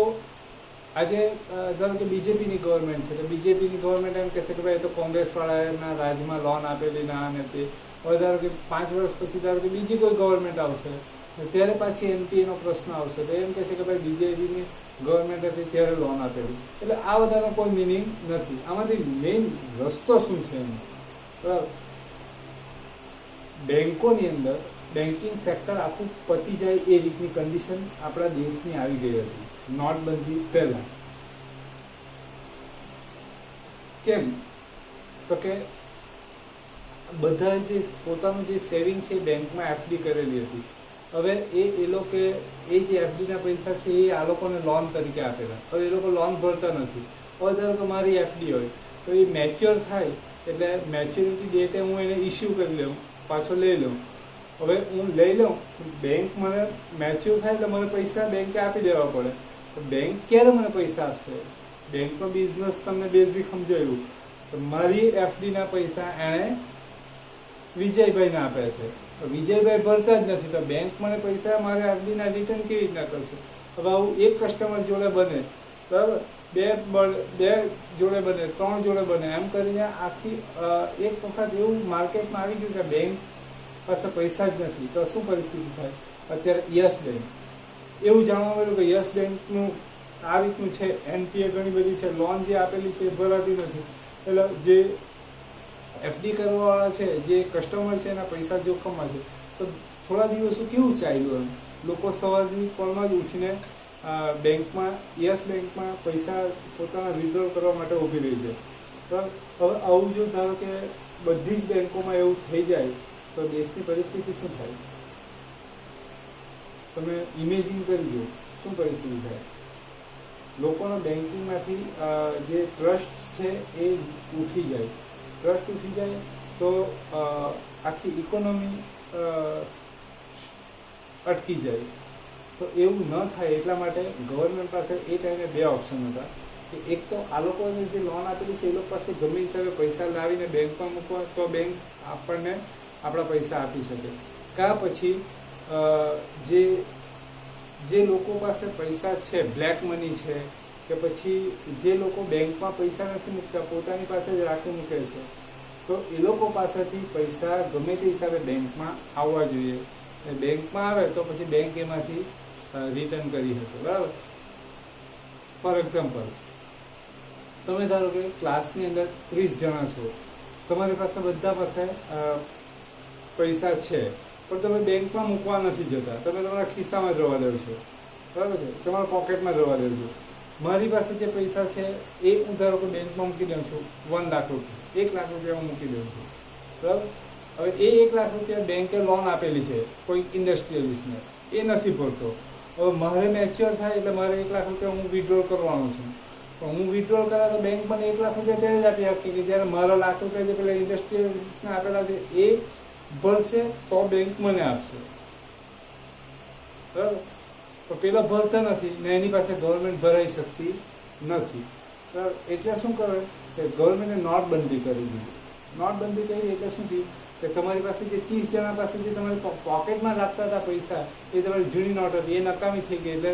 આજે ધારો કે બીજેપીની ગવર્મેન્ટ છે, તો બીજેપીની ગવર્મેન્ટ એમ કહેશે કે ભાઈ તો કોંગ્રેસવાળાના રાજમાં લોન આપેલી ના અને તે. હવે ધારો કે 5 વર્ષ પછી ધારો કે બીજી કોઈ ગવર્મેન્ટ આવશે ત્યારે પાછી એનપીએનો પ્રશ્ન આવશે, તો એમ કહેશે કે ભાઈ બીજેપીની ગવર્મેન્ટ હતી ત્યારે લોન આપેલી. એટલે આ બધાનો કોઈ મિનિંગ નથી. આમાંથી મેઇન રસ્તો શું છે એનો? બરાબર? બેંકોની અંદર બેન્કિંગ સેક્ટર આખું પતી જાય એ રીતની કન્ડિશન આપણા દેશની આવી ગઈ હતી નોટબંધી પહેલા. કેમ? તો કે બધા જે પોતાનું જે સેવિંગ છે બેંકમાં એફડી કરેલી હતી, હવે એ લોકો એ જે એફડીના પૈસા છે એ આ લોકોને લોન તરીકે આપેલા. હવે એ લોકો લોન ભરતા નથી. હવે ધારો કે મારી એફડી હોય તો એ મેચ્યોર થાય એટલે મેચ્યોરિટી ડેટે હું એને ઇસ્યુ કરી લઉં, પાછો લઈ લઉં. હવે હું લઈ લઉં, બેંક મને મેચ્યોર થાય એટલે મને પૈસા બેંકે આપી દેવા પડે. તો બેંક ક્યારે મને પૈસા આપશે? બેંકનો બિઝનેસ તમને બેઝિક સમજાયું. તો મારી એફડીના પૈસા એણે વિજયભાઈને આપ્યા છે. વિજયભાઈ ભરતા જ નથી તો બેંક મને પૈસા મારે એફડીના રિટર્ન કેવી રીતના કરશે? હવે આવું એક કસ્ટમર જોડે બને, બરાબર, બે જોડે બને, 3 જોડે બને, એમ કરીને આખી એક વખત એવું માર્કેટમાં આવી ગયું કે બેંક પાસે પૈસા જ નથી. તો શું પરિસ્થિતિ થાય? અત્યારે યસ બેંક, એવું જાણવા મળ્યું કે યસ બેંકનું આ રીતનું છે, એનપીએ ઘણી બધી છે, લોન જે આપેલી છે એ ભરાતી નથી. એટલે જે એફડી કરવાવાળા છે, જે કસ્ટમર છે એના પૈસા જોખમમાં છે. તો થોડા દિવસો કેવું ચાલ્યું? લોકો સવારની પરમાં જ ઉઠીને બેંકમાં, યસ બેંકમાં પૈસા પોતાના વિથડ્રો કરવા માટે ઊભી રહી છે. બરાબર. હવે આવું જો ધારો કે બધી જ બેંકોમાં એવું થઈ જાય તો દેશની પરિસ્થિતિ શું થાય? તમે ઇમેજિન કરી જો શું પરિસ્થિતિ થાય. લોકોનો બેન્કિંગમાંથી જે ટ્રસ્ટ છે એ ઉઠી જાય. ટ્રસ્ટ ઉઠી જાય તો આખી ઇકોનોમી અટકી જાય. તો એવું ન થાય એટલા માટે ગવર્મેન્ટ પાસે એ ટાઈમે 2 ઓપ્શન હતા કે એક તો આ લોકોને જે લોન આપેલી છે એ લોકો પાસે ગમે હિસાબે પૈસા લાવીને બેંકમાં મૂકવા તો બેંક આપણને આપણા પૈસા આપી શકે. કાં પછી જે લોકો પાસે પૈસા છે, બ્લેક મની છે, કે પછી જે લોકો બેંકમાં પૈસા નથી મૂકતા, પોતાની પાસે જ રાખી મૂકે છે, તો એ લોકો પાસેથી પૈસા ગમે તે હિસાબે બેંકમાં આવવા જોઈએ. બેંકમાં આવે તો પછી બેંક એમાંથી રિટર્ન કરી શકે. બરાબર. ફોર એક્ઝામ્પલ, તમે ધારો કે ક્લાસની અંદર 30 જણા છો, તમારી પાસે બધા પાસે પૈસા છે, પણ તમે બેંકમાં મૂકવા નથી જતા, તમે તમારા ખિસ્સામાં જ રવા દો છો. બરાબર છે, તમારા પોકેટમાં જ રવા દો છો. મારી પાસે જે પૈસા છે એ હું ધારો કે બેંકમાં મૂકી દઉં છું 1 લાખ રૂપિયા, 1 લાખ રૂપિયા હું મૂકી દઉં છું. બરાબર. હવે એ 1 લાખ રૂપિયા બેંકે લોન આપેલી છે કોઈ ઇન્ડસ્ટ્રીયલિસ્ટને, એ નથી ભરતો. હવે મારે મેચ્યોર થાય એટલે મારે 1 લાખ રૂપિયા હું વિથડ્રોલ કરવાનો છું. પણ હું વિથડ્રોલ કરા તો બેંક મને 1 લાખ રૂપિયા ત્યારે જ આપી શકે કે જ્યારે મારા લાખ રૂપિયા જે પેલા ઇન્ડસ્ટ્રીયલિસ્ટને આપેલા છે એ ભરશે તો બેંક મને આપશે. બરાબર. તો પેલા ભરતા નથી ને એની પાસે ગવર્મેન્ટ ભરાઈ શકતી નથી. બરાબર. એટલે શું કરે કે ગવર્મેન્ટે નોટબંધી કરી દીધી. નોટબંધી કરી એટલે શું થયું કે તમારી પાસે જે 30 જણા પાસે જે તમારી પોકેટમાં રાખતા હતા પૈસા, એ તમારી જૂની નોટ હતી, એ નકામી થઈ ગઈ. એટલે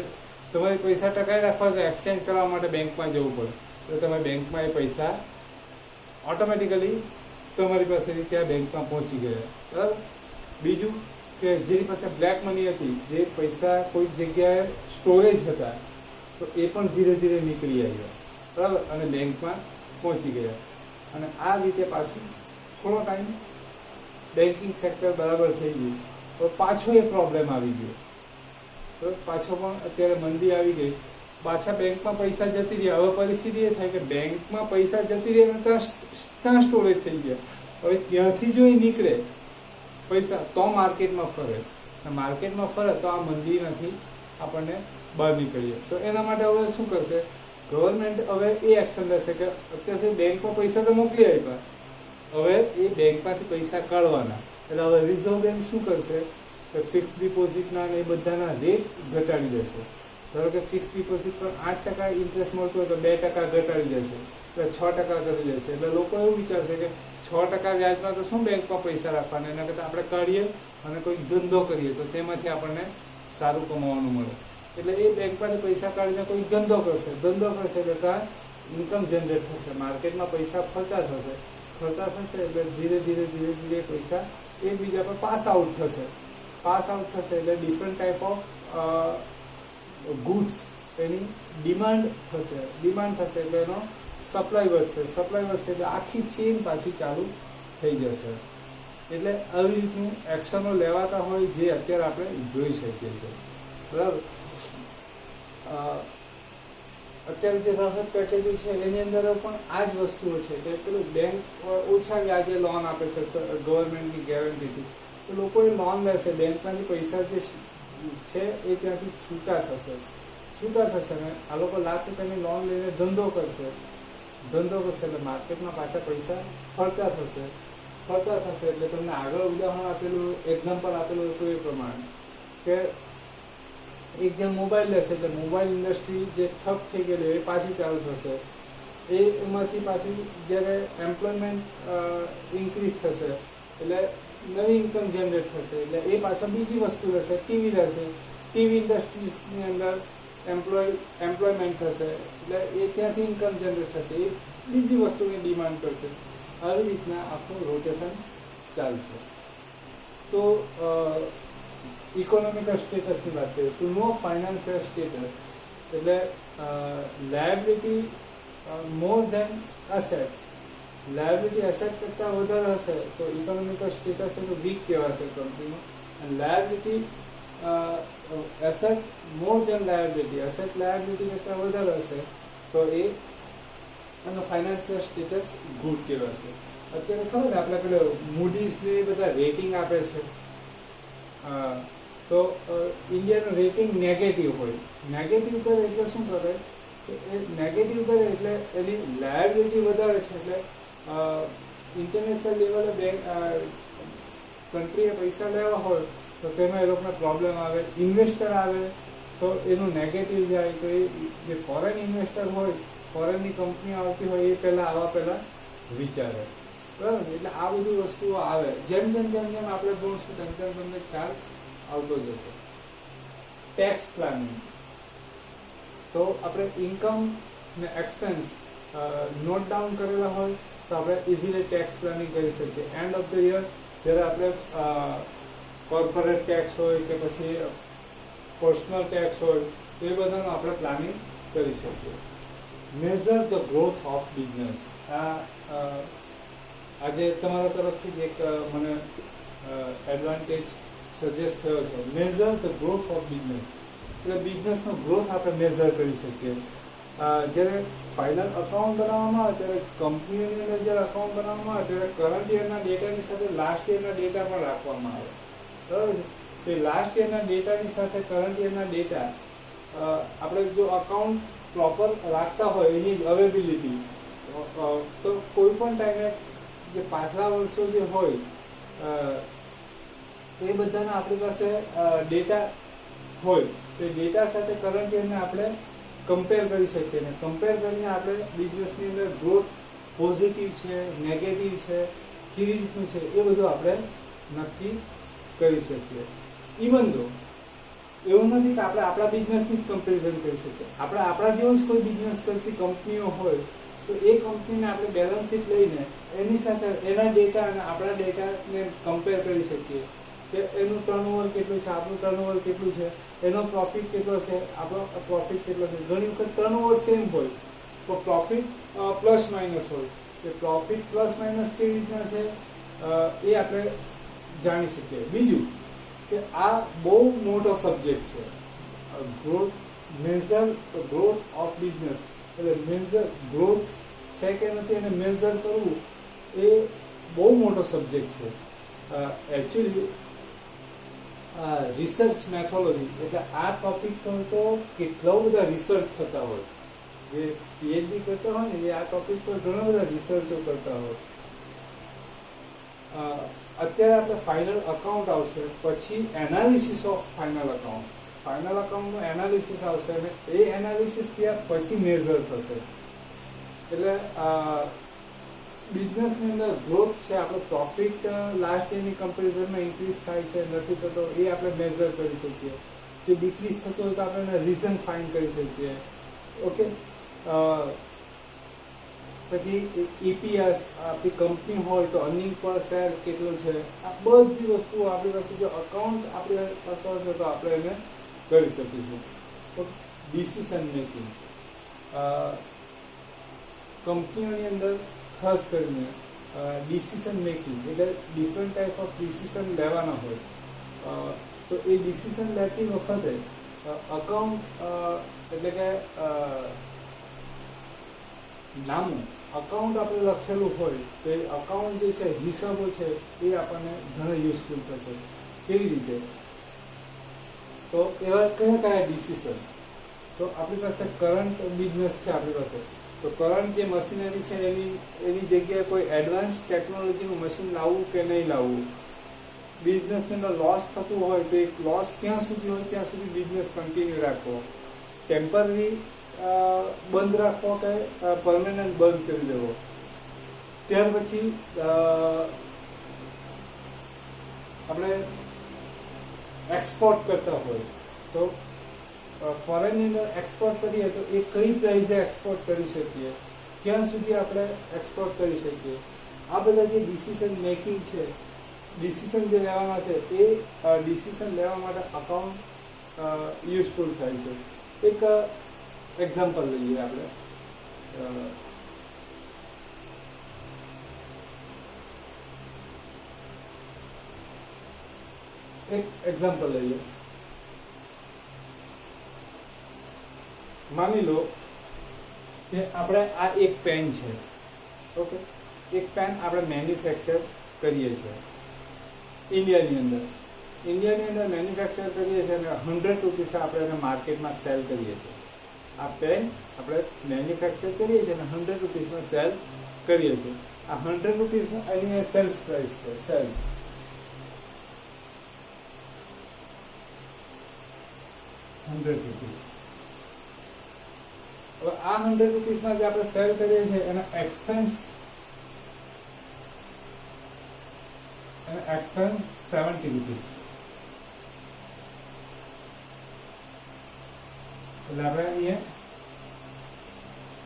તમારે પૈસા ટકાઈ રાખવા તો એક્સચેન્જ કરવા માટે બેંકમાં જવું પડે. એટલે તમે બેંકમાં એ પૈસા ઓટોમેટિકલી તમારી પાસેથી ત્યાં બેંકમાં પહોંચી ગયા. બરાબર. બીજું કે જેની પાસે બ્લેક મની હતી, જે પૈસા કોઈ જગ્યાએ સ્ટોરેજ હતા, તો એ પણ ધીરે ધીરે નીકળી આવ્યા. બરાબર. અને બેંકમાં પહોંચી ગયા. અને આ રીતે પાછું થોડો ટાઈમ બેન્કિંગ સેક્ટર બરાબર થઈ ગયું તો પાછો એ પ્રોબ્લેમ આવી ગયો. તો પાછો પણ અત્યારે મંદી આવી ગઈ, પાછા બેંકમાં પૈસા જતી રહ્યા. હવે પરિસ્થિતિ એ થાય કે બેંકમાં પૈસા જતી રહી અને ત્યાં સ્ટોરેજ થઈ ગયા. હવે ત્યાંથી જો એ નીકળે પૈસા તો માર્કેટમાં ફરે, માર્કેટમાં ફરે તો આ મંદીમાંથી આપણને બહાર નીકળીએ. તો એના માટે હવે શું કરશે ગવર્મેન્ટ? હવે એ એક્શન લેશે કે અત્યાર સુધી બેંકમાં પૈસા તો મોકલી આપ્યા, હવે એ બેંકમાંથી પૈસા કાઢવાના. એટલે હવે રિઝર્વ બેંક શું કરશે કે ફિક્સ ડિપોઝિટના એ બધાના રેટ ઘટાડી દેશે. ધારો કે ફિક્સ ડિપોઝિટ પર 8% ઇન્ટરેસ્ટ મળતો હોય તો 2% ઘટાડી દેશે, એટલે 6% કરી દેશે. એટલે લોકો એવું વિચારશે કે 6% વ્યાજમાં તો શું બેંકમાં પૈસા રાખવાના, એના કરતાં આપણે કાઢીએ અને કોઈ ધંધો કરીએ તો તેમાંથી આપણને સારું કમાવાનું મળે. એટલે એ બેંકમાંથી પૈસા કાઢીને કોઈ ધંધો કરશે એટલે ત્યાં ઇન્કમ જનરેટ થશે, માર્કેટમાં પૈસા ફરતા થશે એટલે ધીરે ધીરે પૈસા એકબીજા પર પાસ આઉટ થશે એટલે different type of goods any demand થશે એટલે એનો સપ્લાય વધશે એટલે આખી ચેન પાછી ચાલુ થઈ જશે. એટલે આવી રીતનું એક્શનો લેવાતા હોય જે અત્યારે આપણે જોઈ શકીએ છીએ. બરાબર. અત્યારે જે રાહત પેકેજો છે એની અંદર પણ આ જ વસ્તુઓ છે કે પેલું બેંક ઓછા વ્યાજે લોન આપે છે ગવર્મેન્ટની ગેરંટીથી, તો લોકો એ લોન લેશે, બેંકમાંથી પૈસા જે છે એ ત્યાંથી છૂટા થશે ને આ લોકો લાખ રૂપિયાની લોન લઈને ધંધો કરશે એટલે માર્કેટમાં પાછા પૈસા ફરતા થશે એટલે તમને આગળ ઉદાહરણ આપેલું એક્ઝામ્પલ આપેલું હતું એ પ્રમાણે કે એક જણ મોબાઈલ લેશે એટલે મોબાઈલ ઇન્ડસ્ટ્રી જે ઠપ થઈ ગયેલી એ પાછી ચાલુ થશે એમાંથી પાછી જ્યારે એમ્પ્લોયમેન્ટ ઇન્ક્રીઝ થશે એટલે નવી ઇન્કમ જનરેટ થશે એટલે એ પાછળ બીજી વસ્તુ રહેશે ટીવી ઇન્ડસ્ટ્રીઝની અંદર એમ્પ્લોયમેન્ટ થશે એટલે એ ત્યાંથી ઇન્કમ જનરેટ થશે એ બીજી વસ્તુની ડિમાન્ડ કરશે આવી રીતના આખું રોટેશન ચાલશે તો ઇકોનોમિકલ સ્ટેટસની વાત કરીએ તો નો ફાઇનાન્શિયલ સ્ટેટસ એટલે liability more than assets liability asset કરતાં વધારે હશે તો ઇકોનોમિકલ સ્ટેટસ એનું વીક કહેવાશે કંપનીનું અને liability asset more than liability asset liability કરતાં વધારે હશે તો એ એનો ફાઇનાન્શિયલ સ્ટેટસ ગુડ કહેવાશે અત્યારે ખબર ને આપણે પેલો મૂડીઝને બધા રેટિંગ આપે છે તો ઇન્ડિયાનું રેટિંગ નેગેટિવ હોય નેગેટિવ કરે એટલે શું કરે કે એ નેગેટિવ કરે એટલે એની લાયબિલિટી વધારે છે એટલે ઇન્ટરનેશનલ લેવલે બેંક કન્ટ્રીએ પૈસા લેવા હોય તો તેમાં એ લોકોને પ્રોબ્લેમ આવે ઇન્વેસ્ટર આવે તો એનું નેગેટિવ જાય તો એ જે ફોરેન ઇન્વેસ્ટર હોય ફોરેનની કંપની આવતી હોય એ પહેલાં વિચારે બરાબર એટલે આ બધી વસ્તુઓ આવે જેમ આપણે ભણશું તેમ તમને ખ્યાલ આવતો જશે ટેક્સ પ્લાનિંગ તો આપણે ઇન્કમ ને એક્સપેન્સ નોટ ડાઉન કરેલા હોય તો આપણે ઇઝીલી ટેક્સ પ્લાનિંગ કરી શકીએ એન્ડ ઓફ ધ યર જ્યારે આપણે કોર્પોરેટ ટેક્સ હોય કે પછી પર્સનલ ટેક્સ હોય તો એ બધાનું આપણે પ્લાનિંગ કરી શકીએ measure the growth of business આજે તમારા તરફથી જ એક મને એડવાન્ટેજ સજેસ્ટ થયો છે measure the growth of business એટલે બિઝનેસનો ગ્રોથ આપણે મેઝર કરી શકીએ જ્યારે ફાઇનલ અકાઉન્ટ બનાવવામાં આવે ત્યારે કંપનીઓની અંદર જ્યારે અકાઉન્ટ બનાવવામાં આવે ત્યારે કરંટ યરના ડેટાની સાથે લાસ્ટ યરના ડેટા પણ રાખવામાં આવે બરાબર છે તો લાસ્ટ યરના ડેટાની સાથે કરંટ યરના ડેટા આપણે જો અકાઉન્ટ પ્રોપર રાખતા હોય એની અવેબિલિટી તો કોઈ પણ ટાઈમે જે પાછલા વર્ષો જે હોય એ બધાના આપણી પાસે ડેટા હોય તો ડેટા સાથે કરંટ યરને આપણે કમ્પેર કરી શકીએ ને કમ્પેર કરીને આપણે બિઝનેસની અંદર ગ્રોથ પોઝિટિવ છે નેગેટિવ છે કેવી રીતનું છે એ બધું આપણે નક્કી કરી શકીએ ઇવન દો એવું નથી કે આપણે આપણા બિઝનેસની જ કમ્પેરિઝન કરી શકીએ આપણે આપણા જેવું જ કોઈ બિઝનેસ કરતી કંપનીઓ હોય તો એ કંપનીને આપણે બેલેન્સ શીટ લઈને એની સાથે એના ડેટા અને આપણા ડેટાને કમ્પેર કરી શકીએ કે એનું ટર્નઓવર કેટલું છે આપણું ટર્નઓવર કેટલું છે એનો પ્રોફિટ કેટલો છે આપણો પ્રોફિટ કેટલો છે ઘણી વખત ટર્નઓવર સેમ હોય તો પ્રોફિટ પ્લસ માઇનસ હોય કે પ્રોફિટ પ્લસ માઇનસ કેવી રીતના છે એ આપણે જાણી શકીએ બીજું કે આ બહુ મોટો સબ્જેક્ટ છે growth measure growth of business એટલે મેઝર ગ્રોથ છે કે નથી એને મેઝર કરવું એ બહુ મોટો સબ્જેક્ટ છે એકચ્યુઅલી રિસર્ચ મેથોલોજી એટલે આ ટોપિક પર તો કેટલા બધા રિસર્ચ થતા હોય જે પીએચડી કરતા હોય ને એ આ ટોપિક પર ઘણા બધા રિસર્ચો કરતા હોય અત્યારે આપણે ફાઇનલ અકાઉન્ટ આવશે પછી એનાલિસિસ ઓફ ફાઇનલ અકાઉન્ટનું એનાલિસિસ આવશે અને એ એનાલિસિસ થયા પછી મેઝર થશે એટલે બિઝનેસની અંદર ગ્રોથ છે આપણો પ્રોફિટ લાસ્ટ યરની કમ્પેરિઝનમાં ઇન્ક્રીઝ થાય છે નથી થતો એ આપણે મેઝર કરી શકીએ જે ડિક્રીઝ થતો હોય તો આપણે એને રીઝન ફાઇન્ડ કરી શકીએ ઓકે પછી ઈપીએસ આપણી કંપની હોય તો અર્નિંગ પર શેર કેટલું છે આ બધી વસ્તુઓ આપણી પાસે જો અકાઉન્ટ આપણી પાસે હશે તો આપણે એને કરી શકીશું તો ડિસિઝન મેકિંગ કંપનીઓની અંદર ખાસ કરીને ડિસિઝન મેકિંગ એટલે ડિફરન્ટ ટાઈપ ઓફ ડિસિઝન લેવાના હોય તો એ ડિસિઝન લેતી વખતે અકાઉન્ટ એટલે કે નામું અકાઉન્ટ આપણે લખેલું હોય તો એ અકાઉન્ટ જે છે હિસાબો છે એ આપણને ઘણા યુઝફુલ થશે કેવી રીતે તો એવા કયા કયા ડિસિઝન? તો આપણી પાસે કરંટ બિઝનેસ છે આપણી પાસે, તો કરંટ જે મશીનરી છે એની જગ્યાએ કોઈ એડવાન્સ ટેકનોલોજીનું મશીન લાવવું કે નહીં લાવવું. બિઝનેસની અંદર લોસ થતું હોય તો એક લોસ ક્યાં સુધી હોય ત્યાં સુધી બિઝનેસ કન્ટિન્યુ રાખવો, ટેમ્પરરી બંધ રાખવો કે પરમેનન્ટ બંધ કરી દેવો. ત્યાર પછી આપણે એક્સપોર્ટ કરતા હોય તો ફોરેનની અંદર એક્સપોર્ટ કરીએ તો એ કઈ પ્રાઇસે એક્સપોર્ટ કરી શકીએ, ક્યાં સુધી આપણે એક્સપોર્ટ કરી શકીએ. આ બધા જે ડિસિઝન મેકિંગ છે, ડિસિઝન જે લેવાના છે એ ડિસિઝન લેવા માટે અકાઉન્ટ યુઝફુલ થાય છે. એક એક્ઝામ્પલ લઈએ આપણે. માની લો કે આપણે આ એક પેન છે, ઓકે, એક પેન આપણે મેન્યુફેક્ચર કરીએ છીએ ઇન્ડિયાની અંદર મેન્યુફેક્ચર કરીએ છીએ અને 100 રૂપીસ આપણે એને માર્કેટમાં સેલ કરીએ છીએ. આ પેન આપણે મેન્યુફેક્ચર કરીએ છીએ અને 100 રૂપીસમાં સેલ કરીએ છીએ. આ 100 રૂપીસમાં એની સેલ્સ પ્રાઇસ છે, સેલ્સ 100 રૂપીસ. હવે આ 100 રૂપીસમાં જે આપણે સેલ કરીએ છીએ એના એક્સપેન્સ 70 રૂપીસ. એટલે આપણે અહીંયા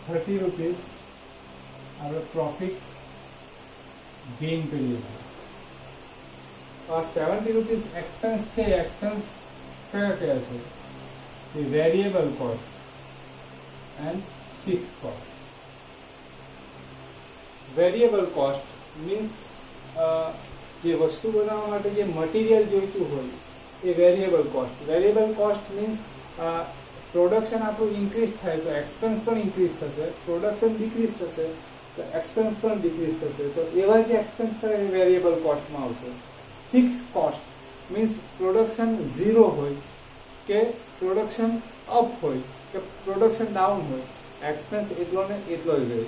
30 રૂપીસ આપણે પ્રોફિટ ગેઇન કરીએ છીએ. આ 70 રૂપીસ એક્સપેન્સ છે. એક્સપેન્સ કયા કયા છે? Variable cost and fix cost. Variable cost means જે વસ્તુ બનાવવા માટે જે મટીરિયલ જોઈતું હોય એ variable cost. Variable cost means production આપણું ઇન્ક્રીઝ થાય તો એક્સપેન્સ પણ ઇન્ક્રીઝ થશે, પ્રોડક્શન ડિક્રીઝ થશે તો એક્સપેન્સ પણ ડિક્રીઝ થશે. તો એવા જે એક્સપેન્સ કરે એ વેરિયેબલ કોસ્ટમાં આવશે. Fix cost means production zero હોય કે પ્રોડક્શન અપ હોય કે પ્રોડક્શન ડાઉન હોય, એક્સપેન્સ એટલો ને એટલો જ રહે.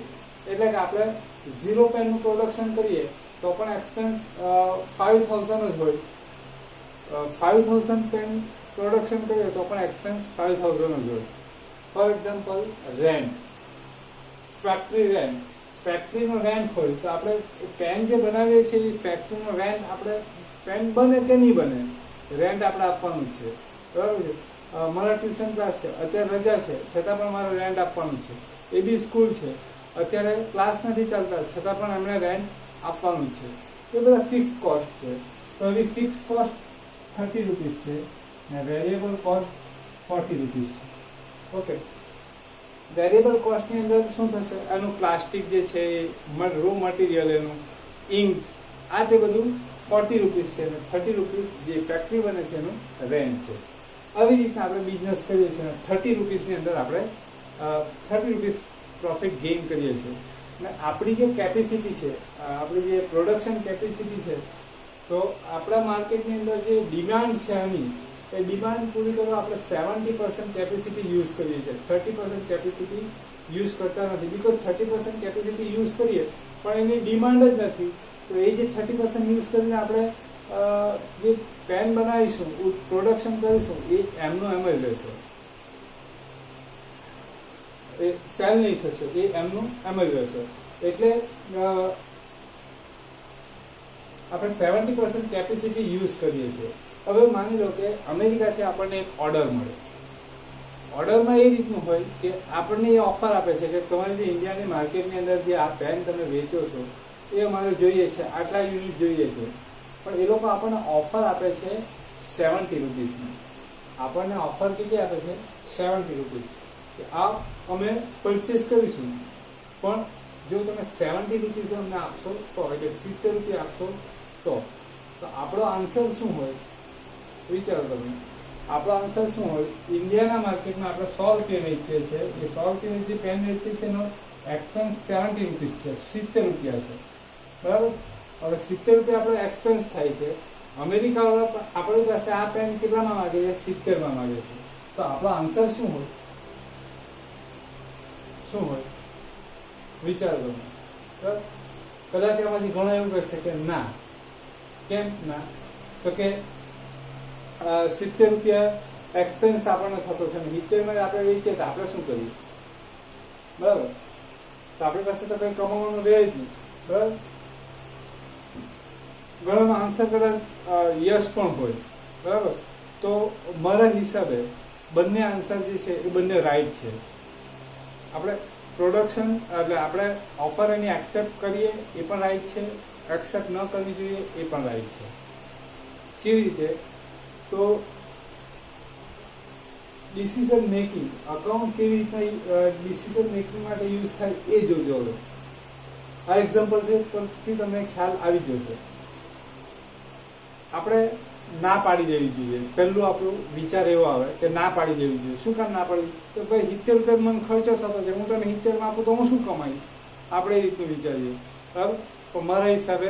એટલે કે આપણે 0 પેનનું પ્રોડક્શન કરીએ તો પણ એક્સપેન્સ 5000 જ હોય. 5000 પેન પ્રોડક્શન કરીએ તો પણ એક્સપેન્સ 5000 જ હોય. For example rent, factory rent. ફેક્ટરીનો રેન્ટ હોય તો આપણે પેન જે બનાવીએ છીએ એ ફેક્ટરીનો રેન્ટ આપણે પેન બને કે નહીં બને રેન્ટ આપણે આપવાનું જ છે, બરાબર છે. મારા ટ્યુશન ક્લાસ છે, અત્યારે રજા છે છતાં પણ મારે રેન્ટ આપવાનું છે. એ બી સ્કૂલ છે, અત્યારે ક્લાસ નથી ચાલતા છતાં પણ એમણે રેન્ટ આપવાનું છે. એ બધા ફિક્સ કોસ્ટ છે. તો એવી ફિક્સ કોસ્ટ 30 રૂપીસ છે અને વેરિયેબલ કોસ્ટ 40 રૂપીસ છે. ઓકે, વેરિયેબલ કોસ્ટની અંદર શું થશે? એનું પ્લાસ્ટિક જે છે, રો મટીરિયલ, એનું ઇંક, આ તે બધું 40 રૂપીસ છે અને 30 રૂપીસ જે ફેક્ટરી બને છે એનું રેન્ટ છે. આવી રીતના આપણે બિઝનેસ કરીએ છીએ. 30 રૂપીસની અંદર આપણે 30 રૂપીસ પ્રોફિટ ગેઇન કરીએ છીએ. અને આપણી જે કેપેસિટી છે, આપણી જે પ્રોડક્શન કેપેસિટી છે, તો આપણા માર્કેટની અંદર જે ડિમાન્ડ છે આની, એ ડિમાન્ડ પૂરી કરવા આપણે 70% કેપેસિટી યુઝ કરીએ છીએ. 30% કેપેસિટી યુઝ કરતા નથી. બીકોઝ 30% કેપેસિટી યુઝ કરીએ પણ એની ડિમાન્ડ જ નથી. તો એ જે 30% યુઝ કરીને આપણે જે પેન બનાવીશું, પ્રોડક્શન કરીશું, એ એમનું એમ જ રહેશે, એ સેલ નહીં થશે, એ એમનું એમ જ રહેશે. એટલે આપણે 70% કેપેસિટી યુઝ કરીએ છીએ. હવે માની લો કે અમેરિકાથી આપણને એક ઓર્ડર મળે. ઓર્ડરમાં એ રીતનું હોય કે આપણને એ ઓફર આપે છે કે તમારી જે ઇન્ડિયાની માર્કેટની અંદર જે આ પેન તમે વેચો છો એ અમારે જોઈએ છે, આટલા યુનિટ જોઈએ છે. પણ એ લોકો આપણને ઓફર આપે છે 70 રૂપીસની. આપણને ઓફર કેટલી આપે છે? 70 રૂપીસ. આ અમે પરચેસ કરીશું, પણ જો તમે 70 રૂપીસ અમને આપશો તો, એટલે 70 રૂપિયા આપશો તો આપણો આન્સર શું હોય? વિચારો તમે. આપણો આન્સર શું હોય? ઇન્ડિયાના માર્કેટમાં આપણે 100 રૂપિયા વેચીએ છીએ. એ 100 રૂપિયા જે પેન વેચીએ છીએ એનો એક્સપેન્સ 70 રૂપીસ છે, 70 રૂપિયા છે, બરાબર. હવે 70 રૂપિયા આપણો એક્સપેન્સ થાય છે અમેરિકાવાળા આપણી પાસે આ પેન કેટલામાં માગે છે? 70માં માગે છે. તો આપણો આન્સર શું હોય? શું હોય વિચાર કરો. બરાબર? કદાચ એમાંથી ઘણા એવું કહેશે કે ના. કેમ ના? તો કે 70 રૂપિયા એક્સપેન્સ આપણને થતો છે, 70માં આપણે વેચીએ તો આપણે શું કરીએ? બરાબર? તો આપણી પાસે તો કંઈ કમાવાનું રહે જ નહીં. બરાબર? ઘણામાં આન્સર કદાચ યસ પણ હોય. બરાબર? તો મારા હિસાબે બંને આન્સર જે છે એ બંને રાઈટ છે. આપણે પ્રોડક્શન એટલે આપણે ઓફર એની એક્સેપ્ટ કરીએ એ પણ રાઈટ છે, એક્સેપ્ટ ન કરવી જોઈએ એ પણ રાઈટ છે. કેવી રીતે? તો ડિસિઝન મેકિંગ, અકાઉન્ટ કેવી રીતના ડિસિઝન મેકિંગ માટે યુઝ થાય એ જોજો. હવે આ એક્ઝામ્પલ છે પરથી તમને ખ્યાલ આવી જશે. આપણે ના પાડી દેવી જોઈએ. પહેલું આપણું વિચાર એવો આવે કે ના પાડી દેવી જોઈએ. શું કામ ના પાડી? તો ભાઈ 70 રૂપિયા મને ખર્ચો થતો છે, હું તને 70માં આપું તો હું શું કમાઈશ? આપણે એ રીતનું વિચારીએ. બરાબર? તો મારા હિસાબે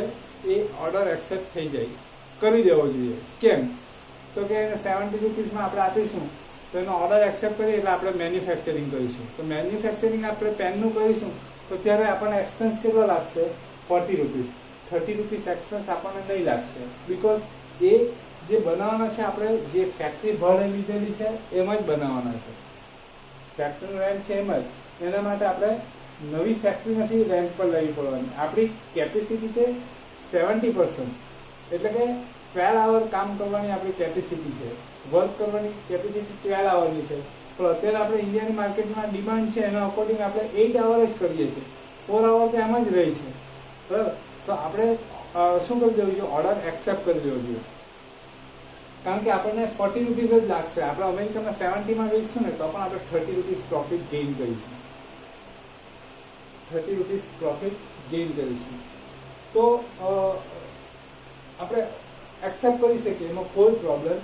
એ ઓર્ડર એક્સેપ્ટ થઈ જાય, કરી દેવો જોઈએ. કેમ? તો કે એને 70 રૂપીસમાં આપણે આપીશું તો એનો ઓર્ડર એક્સેપ્ટ કરીએ એટલે આપણે મેન્યુફેક્ચરિંગ કરીશું. તો મેન્યુફેક્ચરિંગ આપણે પેનનું કરીશું તો ત્યારે આપણને એક્સપેન્સ કેટલો લાગશે? 40 રૂપીસ. 30 રૂપીસ એક્સપેન્સ આપણને નહીં લાગશે. બીકોઝ એ જે બનાવવાના છે આપણે જે ફેક્ટરી ભાડે લીધેલી છે એમાં જ બનાવવાના છે. ફેક્ટરીનું રેન્ટ છે એમ જ. એના માટે આપણે નવી ફેક્ટરી નથી રેન્ટ પર લેવી પડવાની. આપણી કેપેસિટી છે 70%, એટલે કે 12 અવર કામ કરવાની આપણી કેપેસિટી છે. વર્ક કરવાની કેપેસિટી 12 અવરની છે. પણ અત્યારે આપણે ઇન્ડિયાની માર્કેટમાં ડિમાન્ડ છે એના અકોર્ડિંગ આપણે 8 અવર જ કરીએ છીએ. 4 અવર તો એમ જ રહી છે. બરાબર? તો આપણે શું કરી દેવું જોઈએ? ઓર્ડર એક્સેપ્ટ કરી દેવો જોઈએ. કારણ કે આપણને 40 રૂપીસ જ લાગશે. આપણે અમેરિકામાં 70માં વેચશું ને તો પણ આપણે 30 રૂપીસ પ્રોફિટ ગેઇન કરીશું. 30 રૂપીસ પ્રોફિટ ગેઇન કરીશું. તો આપણે એક્સેપ્ટ કરી શકીએ, એમાં કોઈ પ્રોબ્લેમ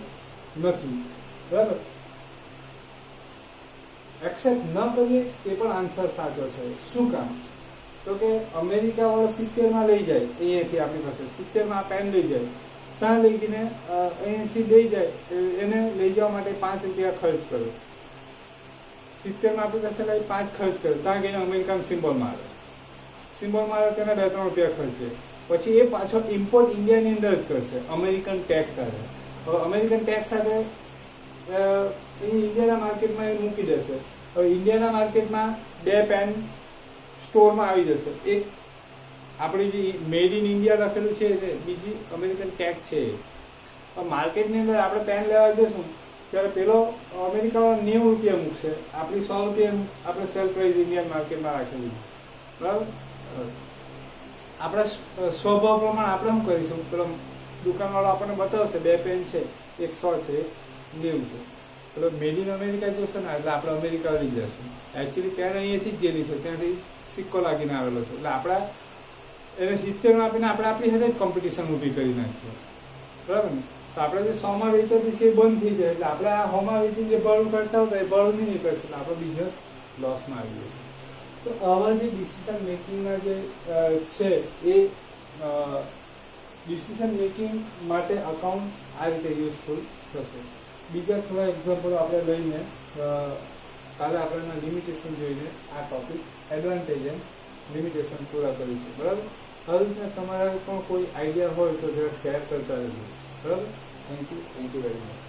નથી. બરાબર? એક્સેપ્ટ ન કરીએ એ પણ આન્સર સાચો છે. શું કામ? તો કે અમેરિકા વાળો 70માં લઈ જાય, અહીંયાથી આપણી પાસે 70માં પેન લઈ જાય, ત્યાં લઈ જઈને અહીંયાથી લઈ જાય, એને લઈ જવા માટે 5 રૂપિયા ખર્ચ કર્યો. 70માં આપણી પાસે લઈ 5 ખર્ચ કર્યો, ત્યાં જઈને અમેરિકન સિમ્બોલ મારે, તેને 2-3 રૂપિયા ખર્ચે. પછી એ પાછો ઇમ્પોર્ટ ઇન્ડિયાની અંદર જ કરશે અમેરિકન ટેક્સ સાથે. હવે અમેરિકન ટેક્સ સાથે ઇન્ડિયાના માર્કેટમાં એ મૂકી દેશે. હવે ઇન્ડિયાના માર્કેટમાં 2 પેન સ્ટોરમાં આવી જશે. એક આપણી જે મેડ ઇન ઇન્ડિયા લખેલું છે, બીજી અમેરિકન ટેગ છે. માર્કેટની અંદર આપણે પેન લેવા જઈશું ત્યારે પેલો અમેરિકામાં 90 રૂપિયા મૂકશે, આપણી 100 રૂપિયા આપણે સેલ પ્રાઇસ ઇન્ડિયન માર્કેટમાં રાખેલી. બરાબર? આપણા સ્વભાવ પ્રમાણે આપણે શું કરીશું? પેલો દુકાનવાળો આપણને બતાવશે 2 પેન છે, એક 100 છે, 90 છે. પેલો મેડ ઇન અમેરિકા જોશે ને એટલે આપણે અમેરિકા લઈ જશું. એકચ્યુઅલી પેન અહીંયાથી જ ગયેલી છે, ત્યાંથી સિક્કો લાગીને આવેલો છે. એટલે આપણા એને 70માં આપીને આપણે આપણી સાથે જ કોમ્પિટિશન ઊભી કરી નાખીએ. બરાબર ને? તો આપણે જે 100માં વેચાતી છે એ બંધ થઈ જાય. એટલે આપણે આ 100માં વેચીને જે ભાડું કરતા હોય એ ભાડું નહીં નીકળશે. એટલે આપણો બિઝનેસ લોસમાં આવી જશે. તો આવા જે ડિસિઝન મેકિંગના જે છે એ ડિસિઝન મેકિંગ માટે અકાઉન્ટ આ રીતે યુઝફુલ થશે. બીજા થોડા એક્ઝામ્પલ આપણે લઈને કાલે આપણે એના લિમિટેશન જોઈને આ ટોપિક એડવાન્ટેજ એન્ડ લિમિટેશન પૂરા કરીશું. બરાબર? આવી રીતના તમારા પણ કોઈ આઈડિયા હોય તો જરાક શેર કરતા રહેજો. બરાબર? Thank you very much.